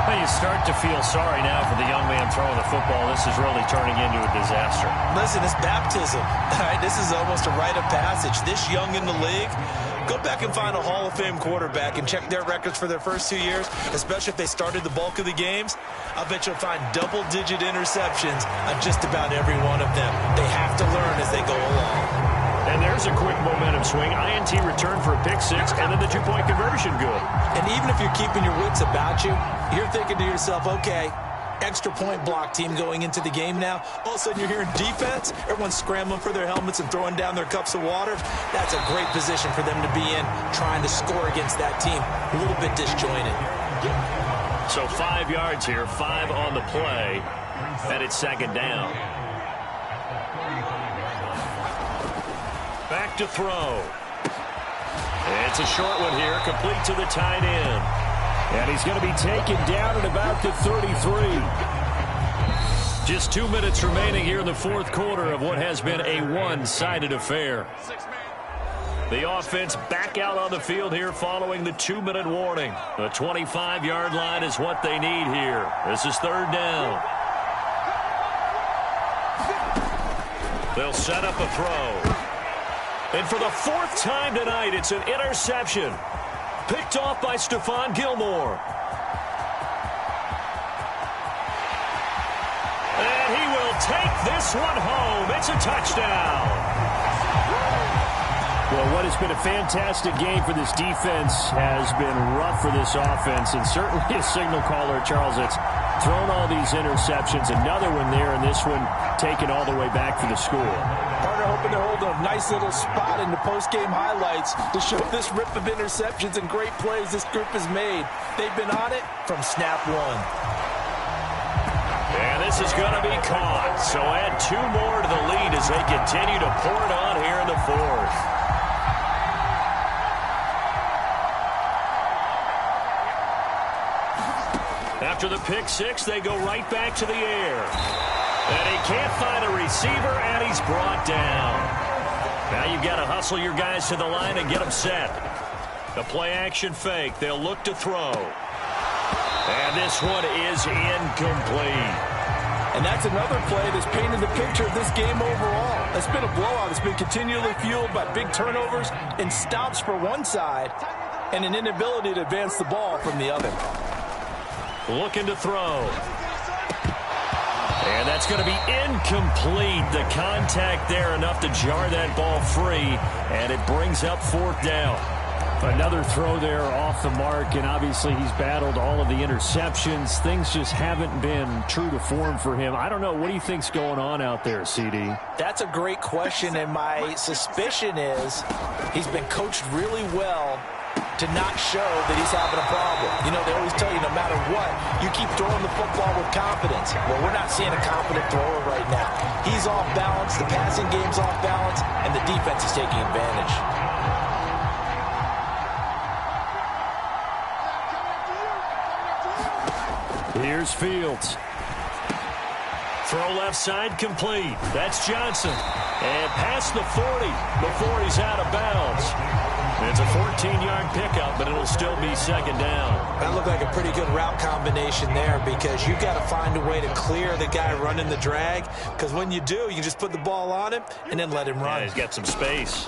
Well, you start to feel sorry now for the young man throwing the football. This is really turning into a disaster. Listen, it's baptism. All right, this is almost a rite of passage. This young in the league, go back and find a Hall of Fame quarterback and check their records for their first 2 years, especially if they started the bulk of the games. I bet you'll find double-digit interceptions on just about every one of them. They have to learn as they go along. And there's a quick momentum swing. INT return for a pick six, and then the two-point conversion good. And even if you're keeping your wits about you, you're thinking to yourself, okay, extra point block team going into the game now. All of a sudden you're hearing defense. Everyone's scrambling for their helmets and throwing down their cups of water. That's a great position for them to be in, trying to score against that team. A little bit disjointed. So 5 yards here, 5 on the play, and it's second down. Back to throw. It's a short one here, complete to the tight end. And he's going to be taken down at about the 33. Just 2 minutes remaining here in the fourth quarter of what has been a one-sided affair. The offense back out on the field here following the 2-minute warning. The 25-yard line is what they need here. This is third down. They'll set up a throw. And for the fourth time tonight, it's an interception. Picked off by Stephon Gilmore. And he will take this one home. It's a touchdown. Well, what has been a fantastic game for this defense has been rough for this offense, and certainly a signal caller, Charles, that's thrown all these interceptions. Another one there, and this one taken all the way back for the score. Partner hoping to hold a nice little spot in the post-game highlights to show this rip of interceptions and great plays this group has made. They've been on it from snap one. And this is going to be caught. So add 2 more to the lead as they continue to pour it on here in the fourth. After the pick six, they go right back to the air. And he can't find a receiver, and he's brought down. Now you've got to hustle your guys to the line and get them set. The play-action fake. They'll look to throw. And this one is incomplete. And that's another play that's painted the picture of this game overall. It's been a blowout. It's been continually fueled by big turnovers and stops for one side and an inability to advance the ball from the other. Looking to throw. And that's going to be incomplete. The contact there enough to jar that ball free, and it brings up fourth down. Another throw there off the mark, and obviously he's battled all of the interceptions. Things just haven't been true to form for him. I don't know. What do you think's going on out there, CD? That's a great question, and my suspicion is he's been coached really well to not show that he's having a problem. You know, they always tell you no matter what, you keep throwing the football with confidence. Well, we're not seeing a confident thrower right now. He's off balance, the passing game's off balance, and the defense is taking advantage. Here's Fields. Throw left side complete. That's Johnson. And past the 40 before he's out of bounds. It's a 14-yard pickup, but it'll still be second down. That looked like a pretty good route combination there because you've got to find a way to clear the guy running the drag, because when you do, you just put the ball on him and then let him run. Yeah, he's got some space.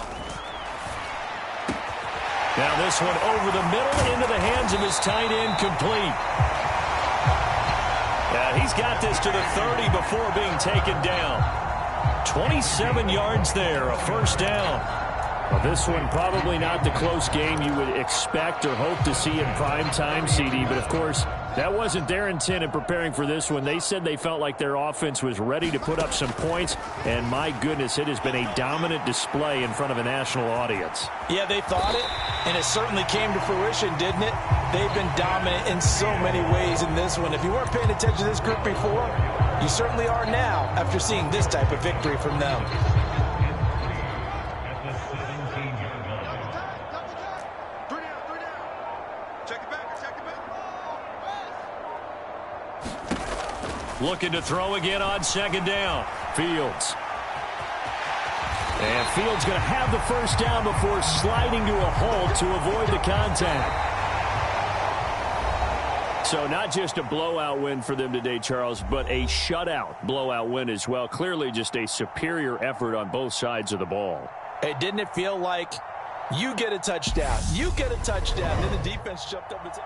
Now this one over the middle into the hands of his tight end, complete. Yeah, he's got this to the 30 before being taken down. 27 yards there, a first down. Well, this one probably not the close game you would expect or hope to see in prime time, CD. But, of course, That wasn't their intent in preparing for this one. They said they felt like their offense was ready to put up some points, and my goodness, it has been a dominant display in front of a national audience. Yeah, they thought it, and it certainly came to fruition, didn't it? They've been dominant in so many ways in this one. If you weren't paying attention to this group before, you certainly are now after seeing this type of victory from them. Looking to throw again on second down. Fields. And Fields going to have the first down before sliding to a halt to avoid the contact. So not just a blowout win for them today, Charles, but a shutout blowout win as well. Clearly just a superior effort on both sides of the ball. Hey, didn't it feel like you get a touchdown, you get a touchdown, then the defense jumped up and said,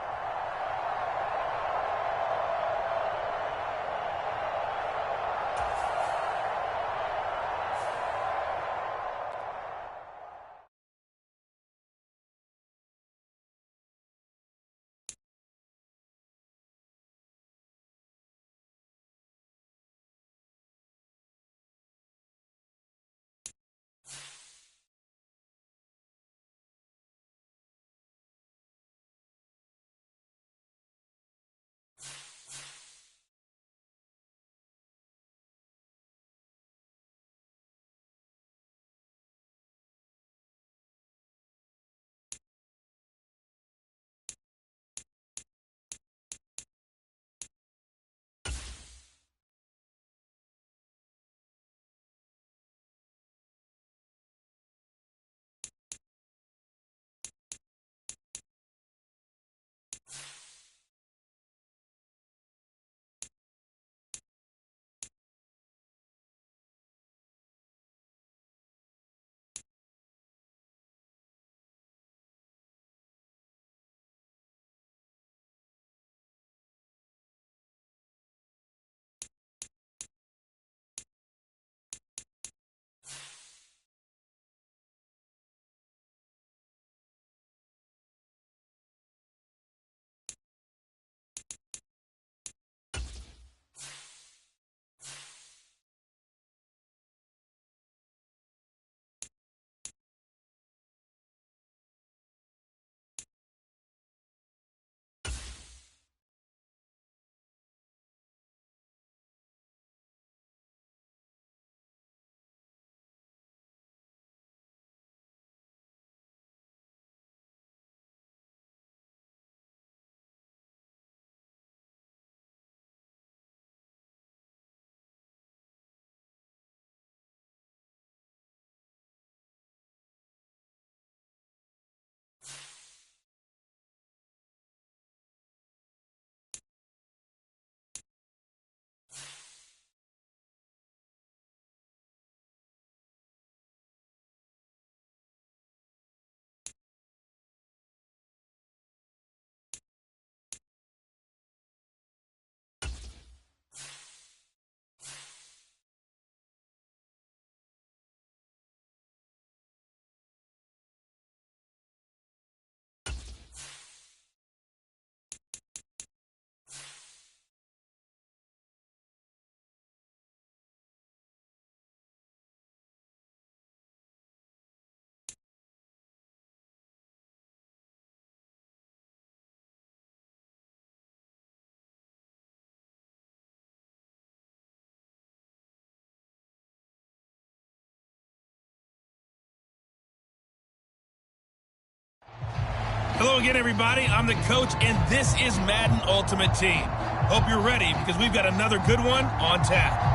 Hello again, everybody. I'm the coach, and this is Madden Ultimate Team. Hope you're ready because we've got another good one on tap.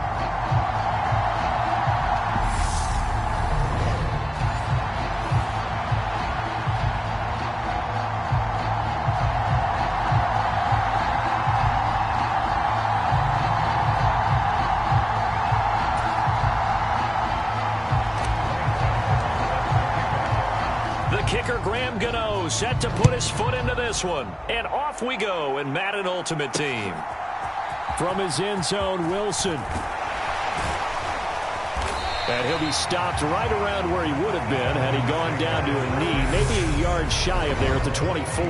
Kicker Graham Gano set to put his foot into this one. And off we go in Madden Ultimate Team. From his end zone, Wilson. And he'll be stopped right around where he would have been had he gone down to a knee, maybe a yard shy of there at the 24.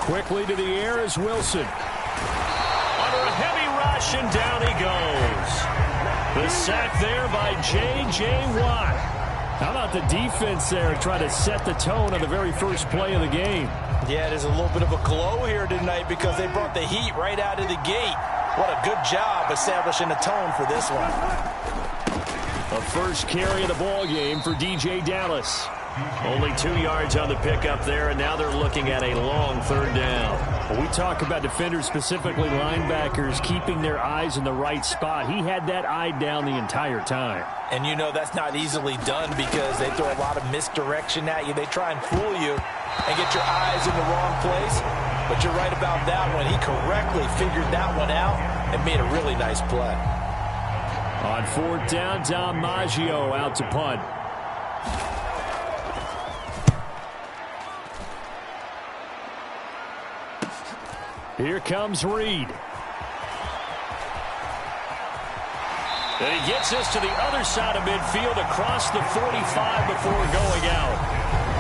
Quickly to the air is Wilson. Under a heavy rush, and down he goes. The sack there by J.J. Watt. How about the defense there trying to set the tone on the very first play of the game? Yeah, there's a little bit of a glow here tonight because they brought the heat right out of the gate. What a good job establishing a tone for this one. A first carry of the ball game for DJ Dallas. Only 2 yards on the pickup there, and now they're looking at a long third down. When we talk about defenders, specifically linebackers, keeping their eyes in the right spot. He had that eye down the entire time. And you know that's not easily done because they throw a lot of misdirection at you. They try and fool you and get your eyes in the wrong place. But you're right about that one. He correctly figured that one out and made a really nice play. On fourth down, Dom Maggio out to punt. Here comes Reed. And he gets us to the other side of midfield across the 45 before going out.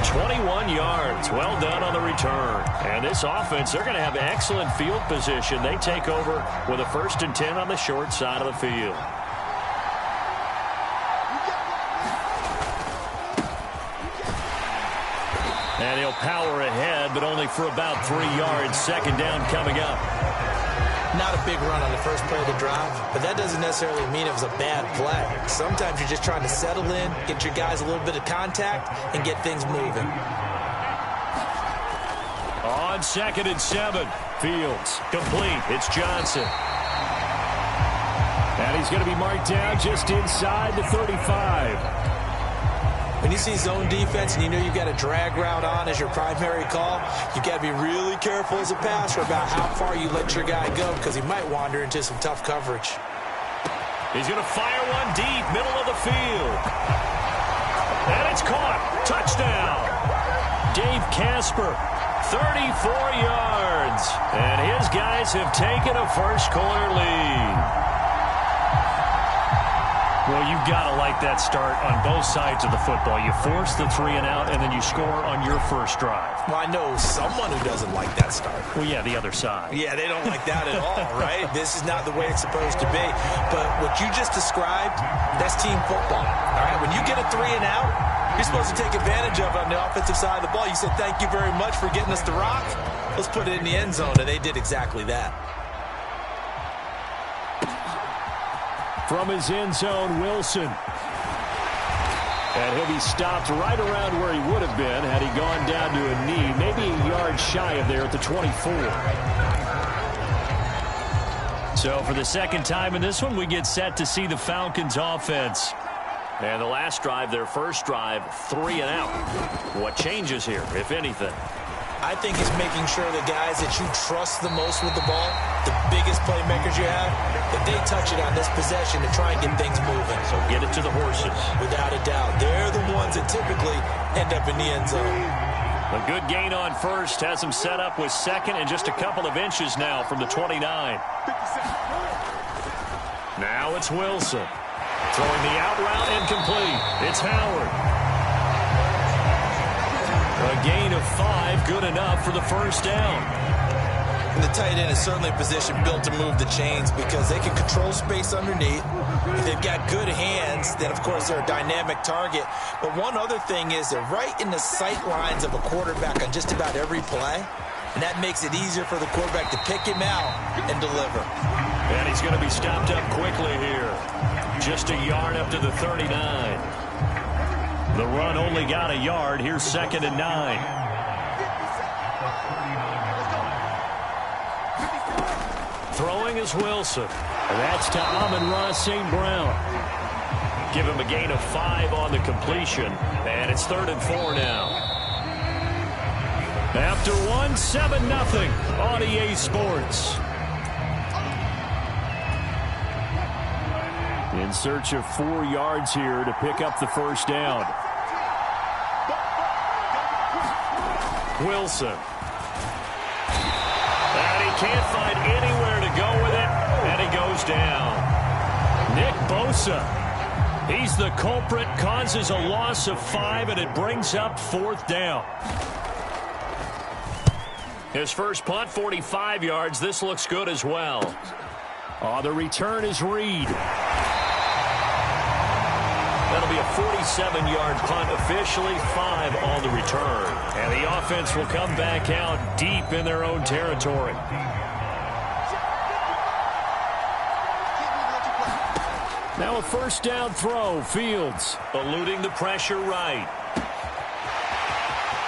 21 yards. Well done on the return. And this offense, they're going to have excellent field position. They take over with a 1st and 10 on the short side of the field. And he'll power ahead, but only for about 3 yards. 2nd down coming up. Not a big run on the first play of the drive, but that doesn't necessarily mean it was a bad play. Sometimes you're just trying to settle in, get your guys a little bit of contact, and get things moving. On 2nd and 7. Fields complete. It's Johnson. And he's going to be marked down just inside the 35. When you see zone defense and you know you've got a drag route on as your primary call, you've got to be really careful as a passer about how far you let your guy go because he might wander into some tough coverage. He's going to fire one deep, middle of the field. And it's caught. Touchdown. Dave Casper, 34 yards. And his guys have taken a first-quarter lead. Well, you've got to like that start on both sides of the football. You force the 3 and out, and then you score on your first drive. Well, I know someone who doesn't like that start. Well, yeah, the other side. Yeah, they don't like that at all, right? This is not the way it's supposed to be. But what you just described, that's team football. All right, when you get a 3 and out, you're supposed to take advantage of it on the offensive side of the ball. You said, thank you very much for getting us the rock. Let's put it in the end zone, and they did exactly that. From his end zone, Wilson. And he'll be stopped right around where he would have been had he gone down to a knee, maybe a yard shy of there at the 24. So for the 2nd time in this one, we get set to see the Falcons offense. And the last drive, their first drive, 3 and out. What changes here, if anything? I think it's making sure the guys that you trust the most with the ball, the biggest playmakers you have, that they touch it on this possession to try and get things moving. So get it to the horses. Without a doubt. They're the ones that typically end up in the end zone. A good gain on first has them set up with 2nd and just a couple of inches now from the 29. Now it's Wilson. Throwing the out route incomplete. It's Howard. A gain of 5, good enough for the first down. And the tight end is certainly a position built to move the chains because they can control space underneath. If they've got good hands, then, of course, they're a dynamic target. But one other thing is they're right in the sight lines of a quarterback on just about every play. And that makes it easier for the quarterback to pick him out and deliver. And he's going to be stopped up quickly here. Just a yard up to the 39. The run only got a yard. Here's 2nd and 9. Throwing is Wilson. And that's to Amon-Ra St. Brown. Give him a gain of 5 on the completion. And it's 3rd and 4 now. After 1, 7-0 on EA Sports. In search of 4 yards here to pick up the first down. Wilson. And he can't find anywhere to go with it, and he goes down. Nick Bosa. He's the culprit, causes a loss of 5, and it brings up 4th down. His first punt, 45 yards. This looks good as well. The return is Reed. That'll be a 47-yard punt, officially 5 on the return. And the offense will come back out deep in their own territory. Now a first down throw, Fields. Eluding the pressure right.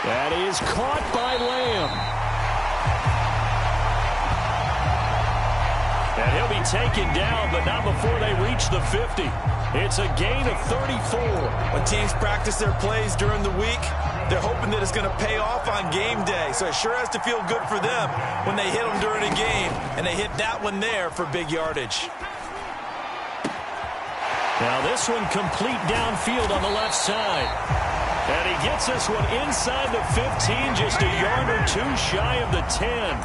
That is caught by Lamb. And he'll be taken down, but not before they reach the 50. It's a gain of 34. When teams practice their plays during the week, they're hoping that it's going to pay off on game day. So it sure has to feel good for them when they hit them during a game, and they hit that one there for big yardage. Now this one complete downfield on the left side. And he gets this one inside the 15, just a yard or two shy of the 10.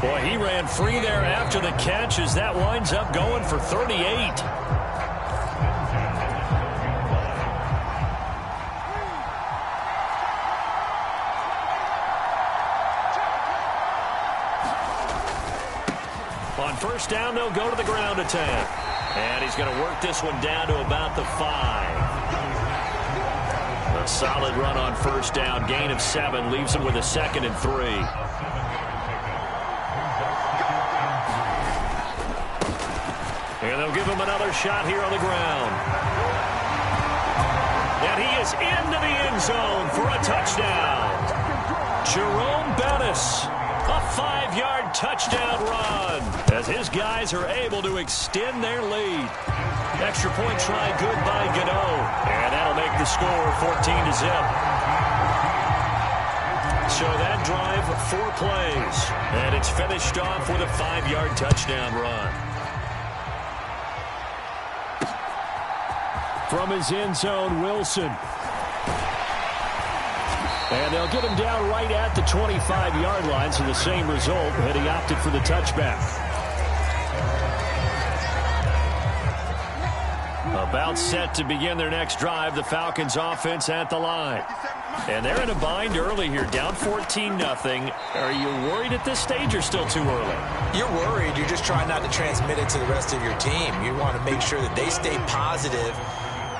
Boy, he ran free there after the catch as that winds up going for 38. On first down, they'll go to the ground attack. And he's going to work this one down to about the 5. A solid run on first down. Gain of 7 leaves him with a 2nd and 3. And they'll give him another shot here on the ground. And he is into the end zone for a touchdown. Jerome Bettis. A 5-yard touchdown run as his guys are able to extend their lead. Extra point try good by Gano. And that'll make the score 14-0. So that drive, 4 plays. And it's finished off with a 5-yard touchdown run. From his end zone, Wilson. And they'll get him down right at the 25-yard line, so the same result, but he opted for the touchback. About set to begin their next drive, the Falcons offense at the line. And they're in a bind early here, down 14-0. Are you worried at this stage or still too early? You're worried. You're just trying not to transmit it to the rest of your team. You want to make sure that they stay positive.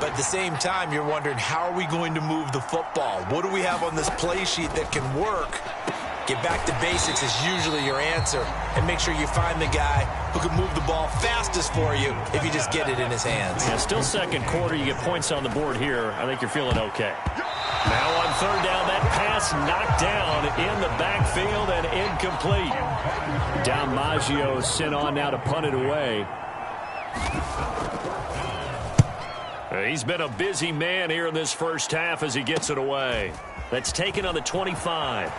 But at the same time, you're wondering, how are we going to move the football? What do we have on this play sheet that can work? Get back to basics is usually your answer. And make sure you find the guy who can move the ball fastest for you if you just get it in his hands. Yeah, still second quarter. You get points on the board here. I think you're feeling okay. Now on third down, that pass knocked down in the backfield and incomplete. Down Maggio sent on now to punt it away. He's been a busy man here in this first half as he gets it away. That's taken on the 25.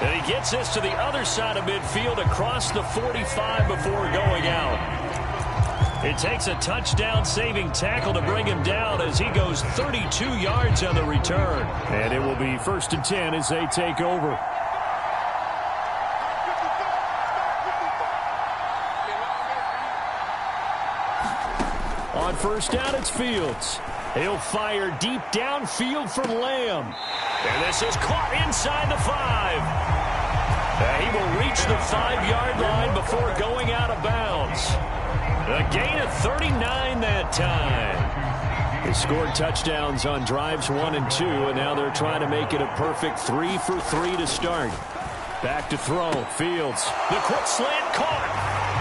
And he gets this to the other side of midfield across the 45 before going out. It takes a touchdown-saving tackle to bring him down as he goes 32 yards on the return. And it will be 1st and 10 as they take over. On first down, it's Fields. He'll fire deep downfield for Lamb. And this is caught inside the 5. He will reach the 5-yard line before going out of bounds. A gain of 39 that time. They scored touchdowns on drives 1 and 2, and now they're trying to make it a perfect 3 for 3 to start. Back to throw, Fields. The quick slant caught.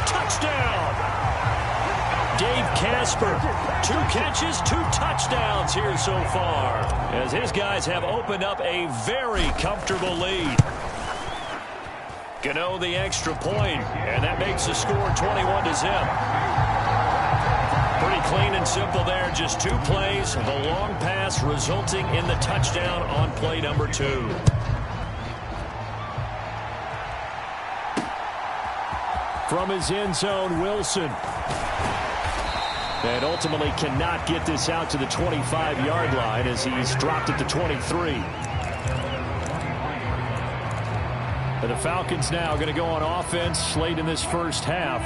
Touchdown. Dave Casper, 2 catches, 2 touchdowns here so far, as his guys have opened up a very comfortable lead. Gano the extra point, and that makes the score 21-0. Pretty clean and simple there, just 2 plays, the long pass resulting in the touchdown on play number 2. From his end zone, Wilson. And ultimately cannot get this out to the 25-yard line as he's dropped at the 23. And the Falcons now going to go on offense late in this first half.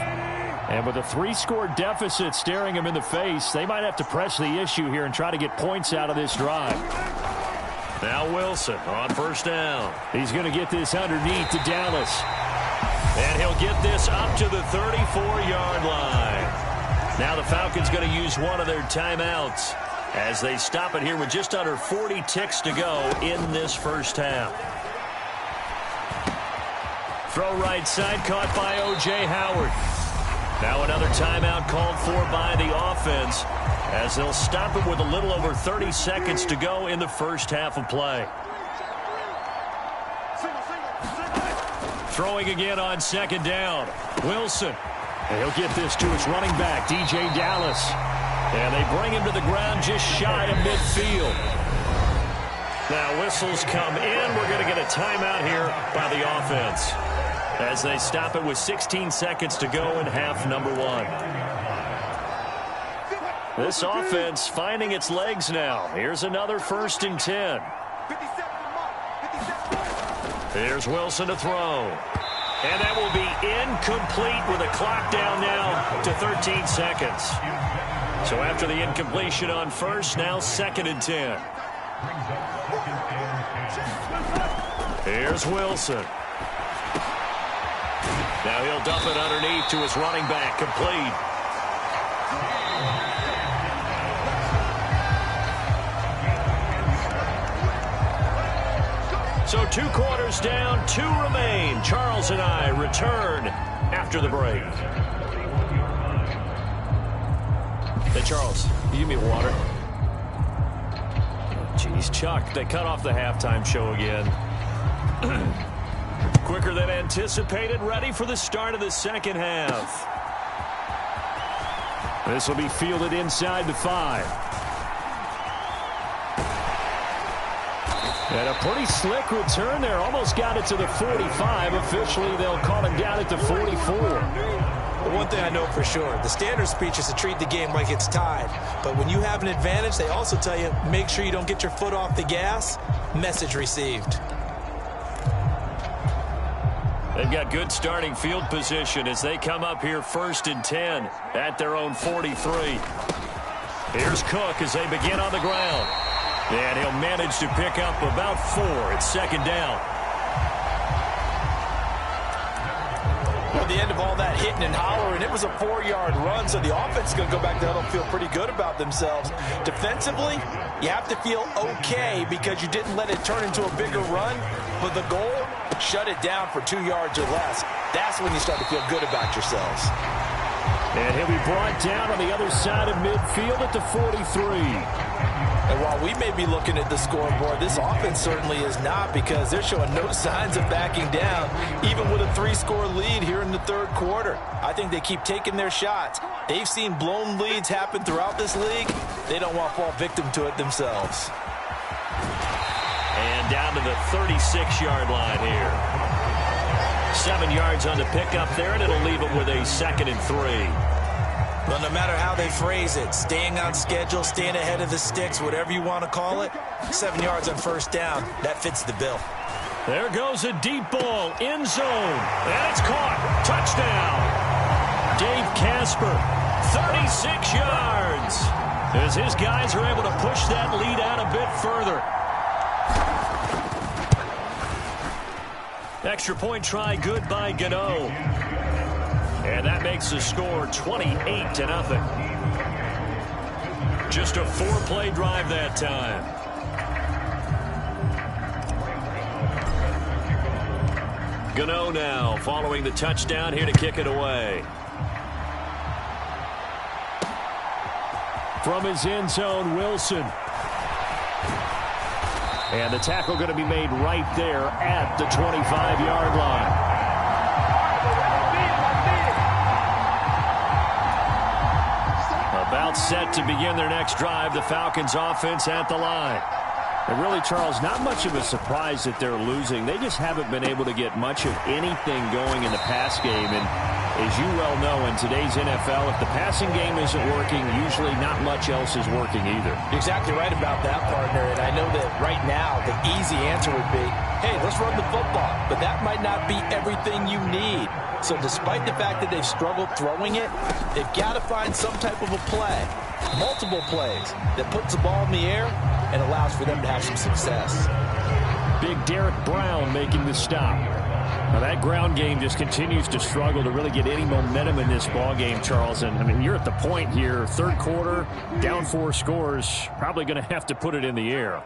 And with a 3-score deficit staring them in the face, they might have to press the issue here and try to get points out of this drive. Now Wilson on first down. He's going to get this underneath to Dallas. And he'll get this up to the 34-yard line. Now the Falcons going to use one of their timeouts as they stop it here with just under 40 ticks to go in this first half. Throw right side caught by O.J. Howard. Now another timeout called for by the offense as they'll stop it with a little over 30 seconds to go in the first half of play. Throwing again on second down. Wilson. And he'll get this to his running back, DJ Dallas. And they bring him to the ground just shy of midfield. Now whistles come in. We're going to get a timeout here by the offense as they stop it with 16 seconds to go in half number one. This offense finding its legs now. Here's another 1st and 10. Here's Wilson to throw. And that will be incomplete with a clock down now to 13 seconds. So after the incompletion on first, now 2nd and 10. Here's Wilson. Now he'll dump it underneath to his running back, complete. So 2 quarters down, 2 remain. Charles and I return after the break. Hey, Charles, you give me water. Jeez, Chuck, they cut off the halftime show again. Quicker than anticipated, ready for the start of the second half. This will be fielded inside the 5. And a pretty slick return there. Almost got it to the 45. Officially, they'll call him down at the 44. Well, one thing I know for sure, the standard speech is to treat the game like it's tied. But when you have an advantage, they also tell you, make sure you don't get your foot off the gas. Message received. They've got good starting field position as they come up here 1st and 10 at their own 43. Here's Cook as they begin on the ground. And he'll manage to pick up about 4 at 2nd down. Well, the end of all that hitting and hollering, it was a 4-yard run, so the offense is going to go back to huddle and feel pretty good about themselves. Defensively, you have to feel okay because you didn't let it turn into a bigger run, but the goal, shut it down for 2 yards or less. That's when you start to feel good about yourselves. And he'll be brought down on the other side of midfield at the 43. And while we may be looking at the scoreboard, this offense certainly is not because they're showing no signs of backing down, even with a 3-score lead here in the 3rd quarter. I think they keep taking their shots. They've seen blown leads happen throughout this league. They don't want to fall victim to it themselves. And down to the 36-yard line here. 7 yards on the pickup there, and it'll leave them with a 2nd and 3. Well, no matter how they phrase it, staying on schedule, staying ahead of the sticks, whatever you want to call it, 7 yards on 1st down, that fits the bill. There goes a deep ball, end zone, and it's caught. Touchdown. Dave Casper, 36 yards, as his guys are able to push that lead out a bit further. Extra point try good by Gano. And that makes the score 28-0. Just a 4-play drive that time. Gano now following the touchdown here to kick it away. From his end zone, Wilson. And the tackle going to be made right there at the 25-yard line. About set to begin their next drive, the Falcons offense at the line. And really, Charles, not much of a surprise that they're losing. They just haven't been able to get much of anything going in the pass game. And As you well know, in today's NFL, if the passing game isn't working, usually not much else is working either. You're exactly right about that, partner. And I know that right now the easy answer would be, hey, let's run the football. But that might not be everything you need. So despite the fact that they've struggled throwing it, they've got to find some type of a play, multiple plays, that puts the ball in the air and allows for them to have some success. Big Derek Brown making the stop. Now that ground game just continues to struggle to really get any momentum in this ball game, Charles. And I mean, you're at the point here, third quarter, down 4 scores, probably going to have to put it in the air.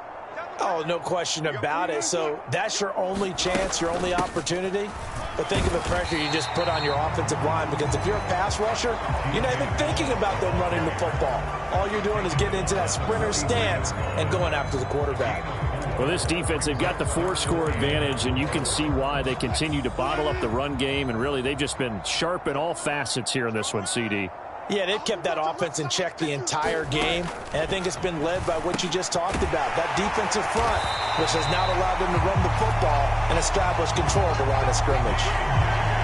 Oh, no question about it. So that's your only chance, your only opportunity. But think of the pressure you just put on your offensive line, because if you're a pass rusher, you're not even thinking about them running the football. All you're doing is getting into that sprinter stance and going after the quarterback. Well, this defense, they've got the 4-score advantage, and you can see why they continue to bottle up the run game, and really they've just been sharp in all facets here in this one, CD. Yeah, they've kept that offense in check the entire game, and I think it's been led by what you just talked about, that defensive front, which has not allowed them to run the football and establish control of the line of scrimmage.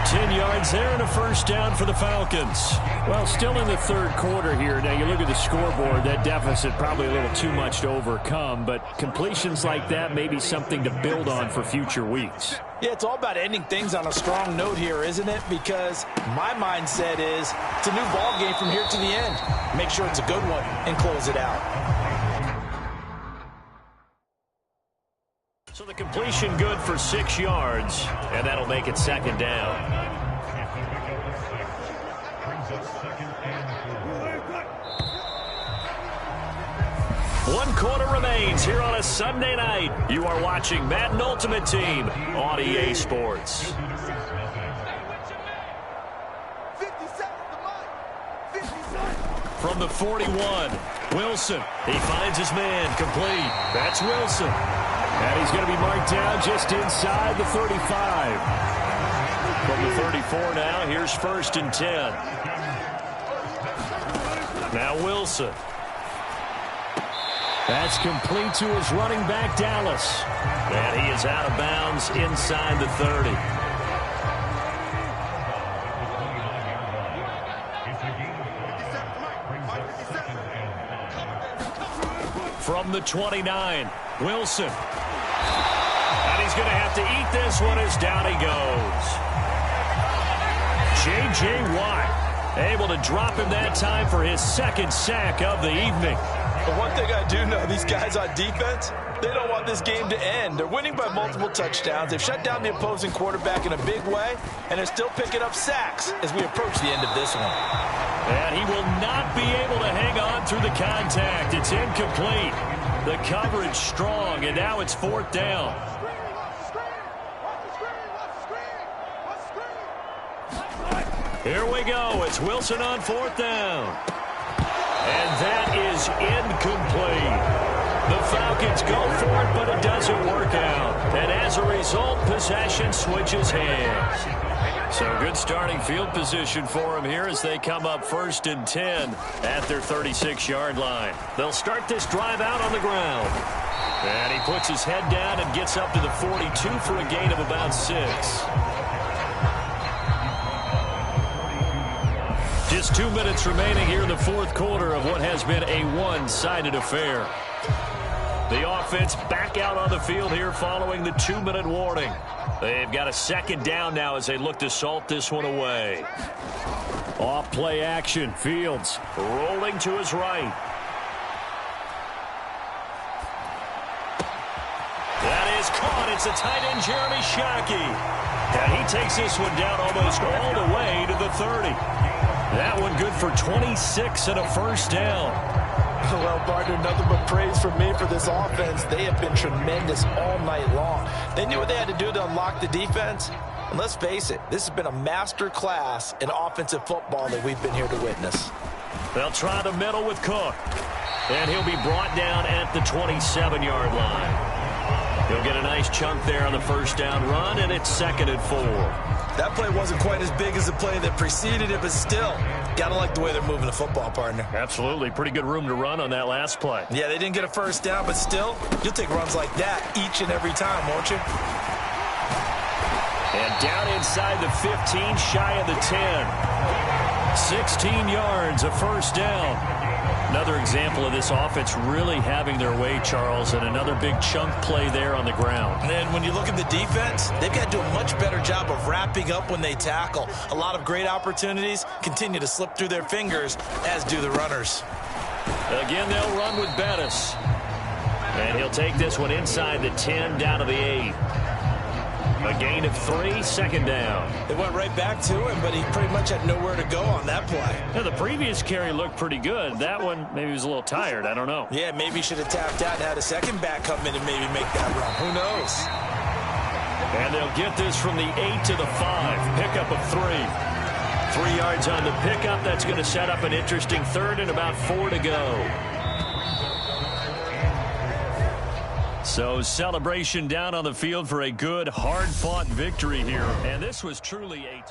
10 yards there and a first down for the Falcons. Well, still in the third quarter here. Now, you look at the scoreboard, that deficit probably a little too much to overcome, but completions like that may be something to build on for future weeks. Yeah, it's all about ending things on a strong note here, isn't it? Because my mindset is it's a new ball game from here to the end. Make sure it's a good one and close it out. So the completion good for 6 yards, and that'll make it second down. One quarter remains here on a Sunday night. You are watching Madden Ultimate Team on EA Sports. From the 41, Wilson. He finds his man, complete. That's Wilson. And he's going to be marked down just inside the 35. From the 34 now, here's 1st and 10. Now Wilson. That's complete to his running back, Dallas. And he is out of bounds inside the 30. From the 29, Wilson. And he's going to have to eat this one as down he goes. J.J. Watt able to drop him that time for his 2nd sack of the evening. But one thing I do know, these guys on defense, they don't want this game to end. They're winning by multiple touchdowns. They've shut down the opposing quarterback in a big way, and they're still picking up sacks as we approach the end of this one. And he will not be able to hang on through the contact. It's incomplete. The coverage strong, and now it's 4th down. Here we go. It's Wilson on 4th down. And that is incomplete. The Falcons go for it, but it doesn't work out. And as a result, possession switches hands. So good starting field position for them here as they come up 1st and 10 at their 36-yard line. They'll start this drive out on the ground. And he puts his head down and gets up to the 42 for a gain of about 6. Just 2 minutes remaining here in the 4th quarter of what has been a one-sided affair. The offense back out on the field here following the 2-minute warning. They've got a 2nd down now as they look to salt this one away. Off play action. Fields rolling to his right. That is caught. It's a tight end, Jeremy Shockey. And he takes this one down almost all the way to the 30. That one good for 26 and a 1st down. Well, partner, nothing but praise from me for this offense. They have been tremendous all night long. They knew what they had to do to unlock the defense. And let's face it, this has been a master class in offensive football that we've been here to witness. They'll try the middle with Cook. And he'll be brought down at the 27-yard line. He'll get a nice chunk there on the 1st down run, and it's 2nd and 4. That play wasn't quite as big as the play that preceded it, but still, gotta like the way they're moving the football, partner. Absolutely. Pretty good room to run on that last play. Yeah, they didn't get a 1st down, but still, you'll take runs like that each and every time, won't you? And Down inside the 15, shy of the 10. 16 yards, a first down. Another example of this offense really having their way, Charles, and another big chunk play there on the ground. And when you look at the defense, they've got to do a much better job of wrapping up when they tackle. A lot of great opportunities continue to slip through their fingers, as do the runners. Again, they'll run with Bettis. And he'll take this one inside the 10, down to the 8. A gain of 3, second down. They went right back to him, but he pretty much had nowhere to go on that play. Now, the previous carry looked pretty good. That one, maybe he was a little tired. I don't know. Yeah, maybe he should have tapped out and had a second back come in and maybe make that run. Who knows? And they'll get this from the 8 to the 5. Pickup of 3. 3 yards on the pickup. That's going to set up an interesting third and about 4 to go. So celebration down on the field for a good, hard-fought victory here. And this was truly a...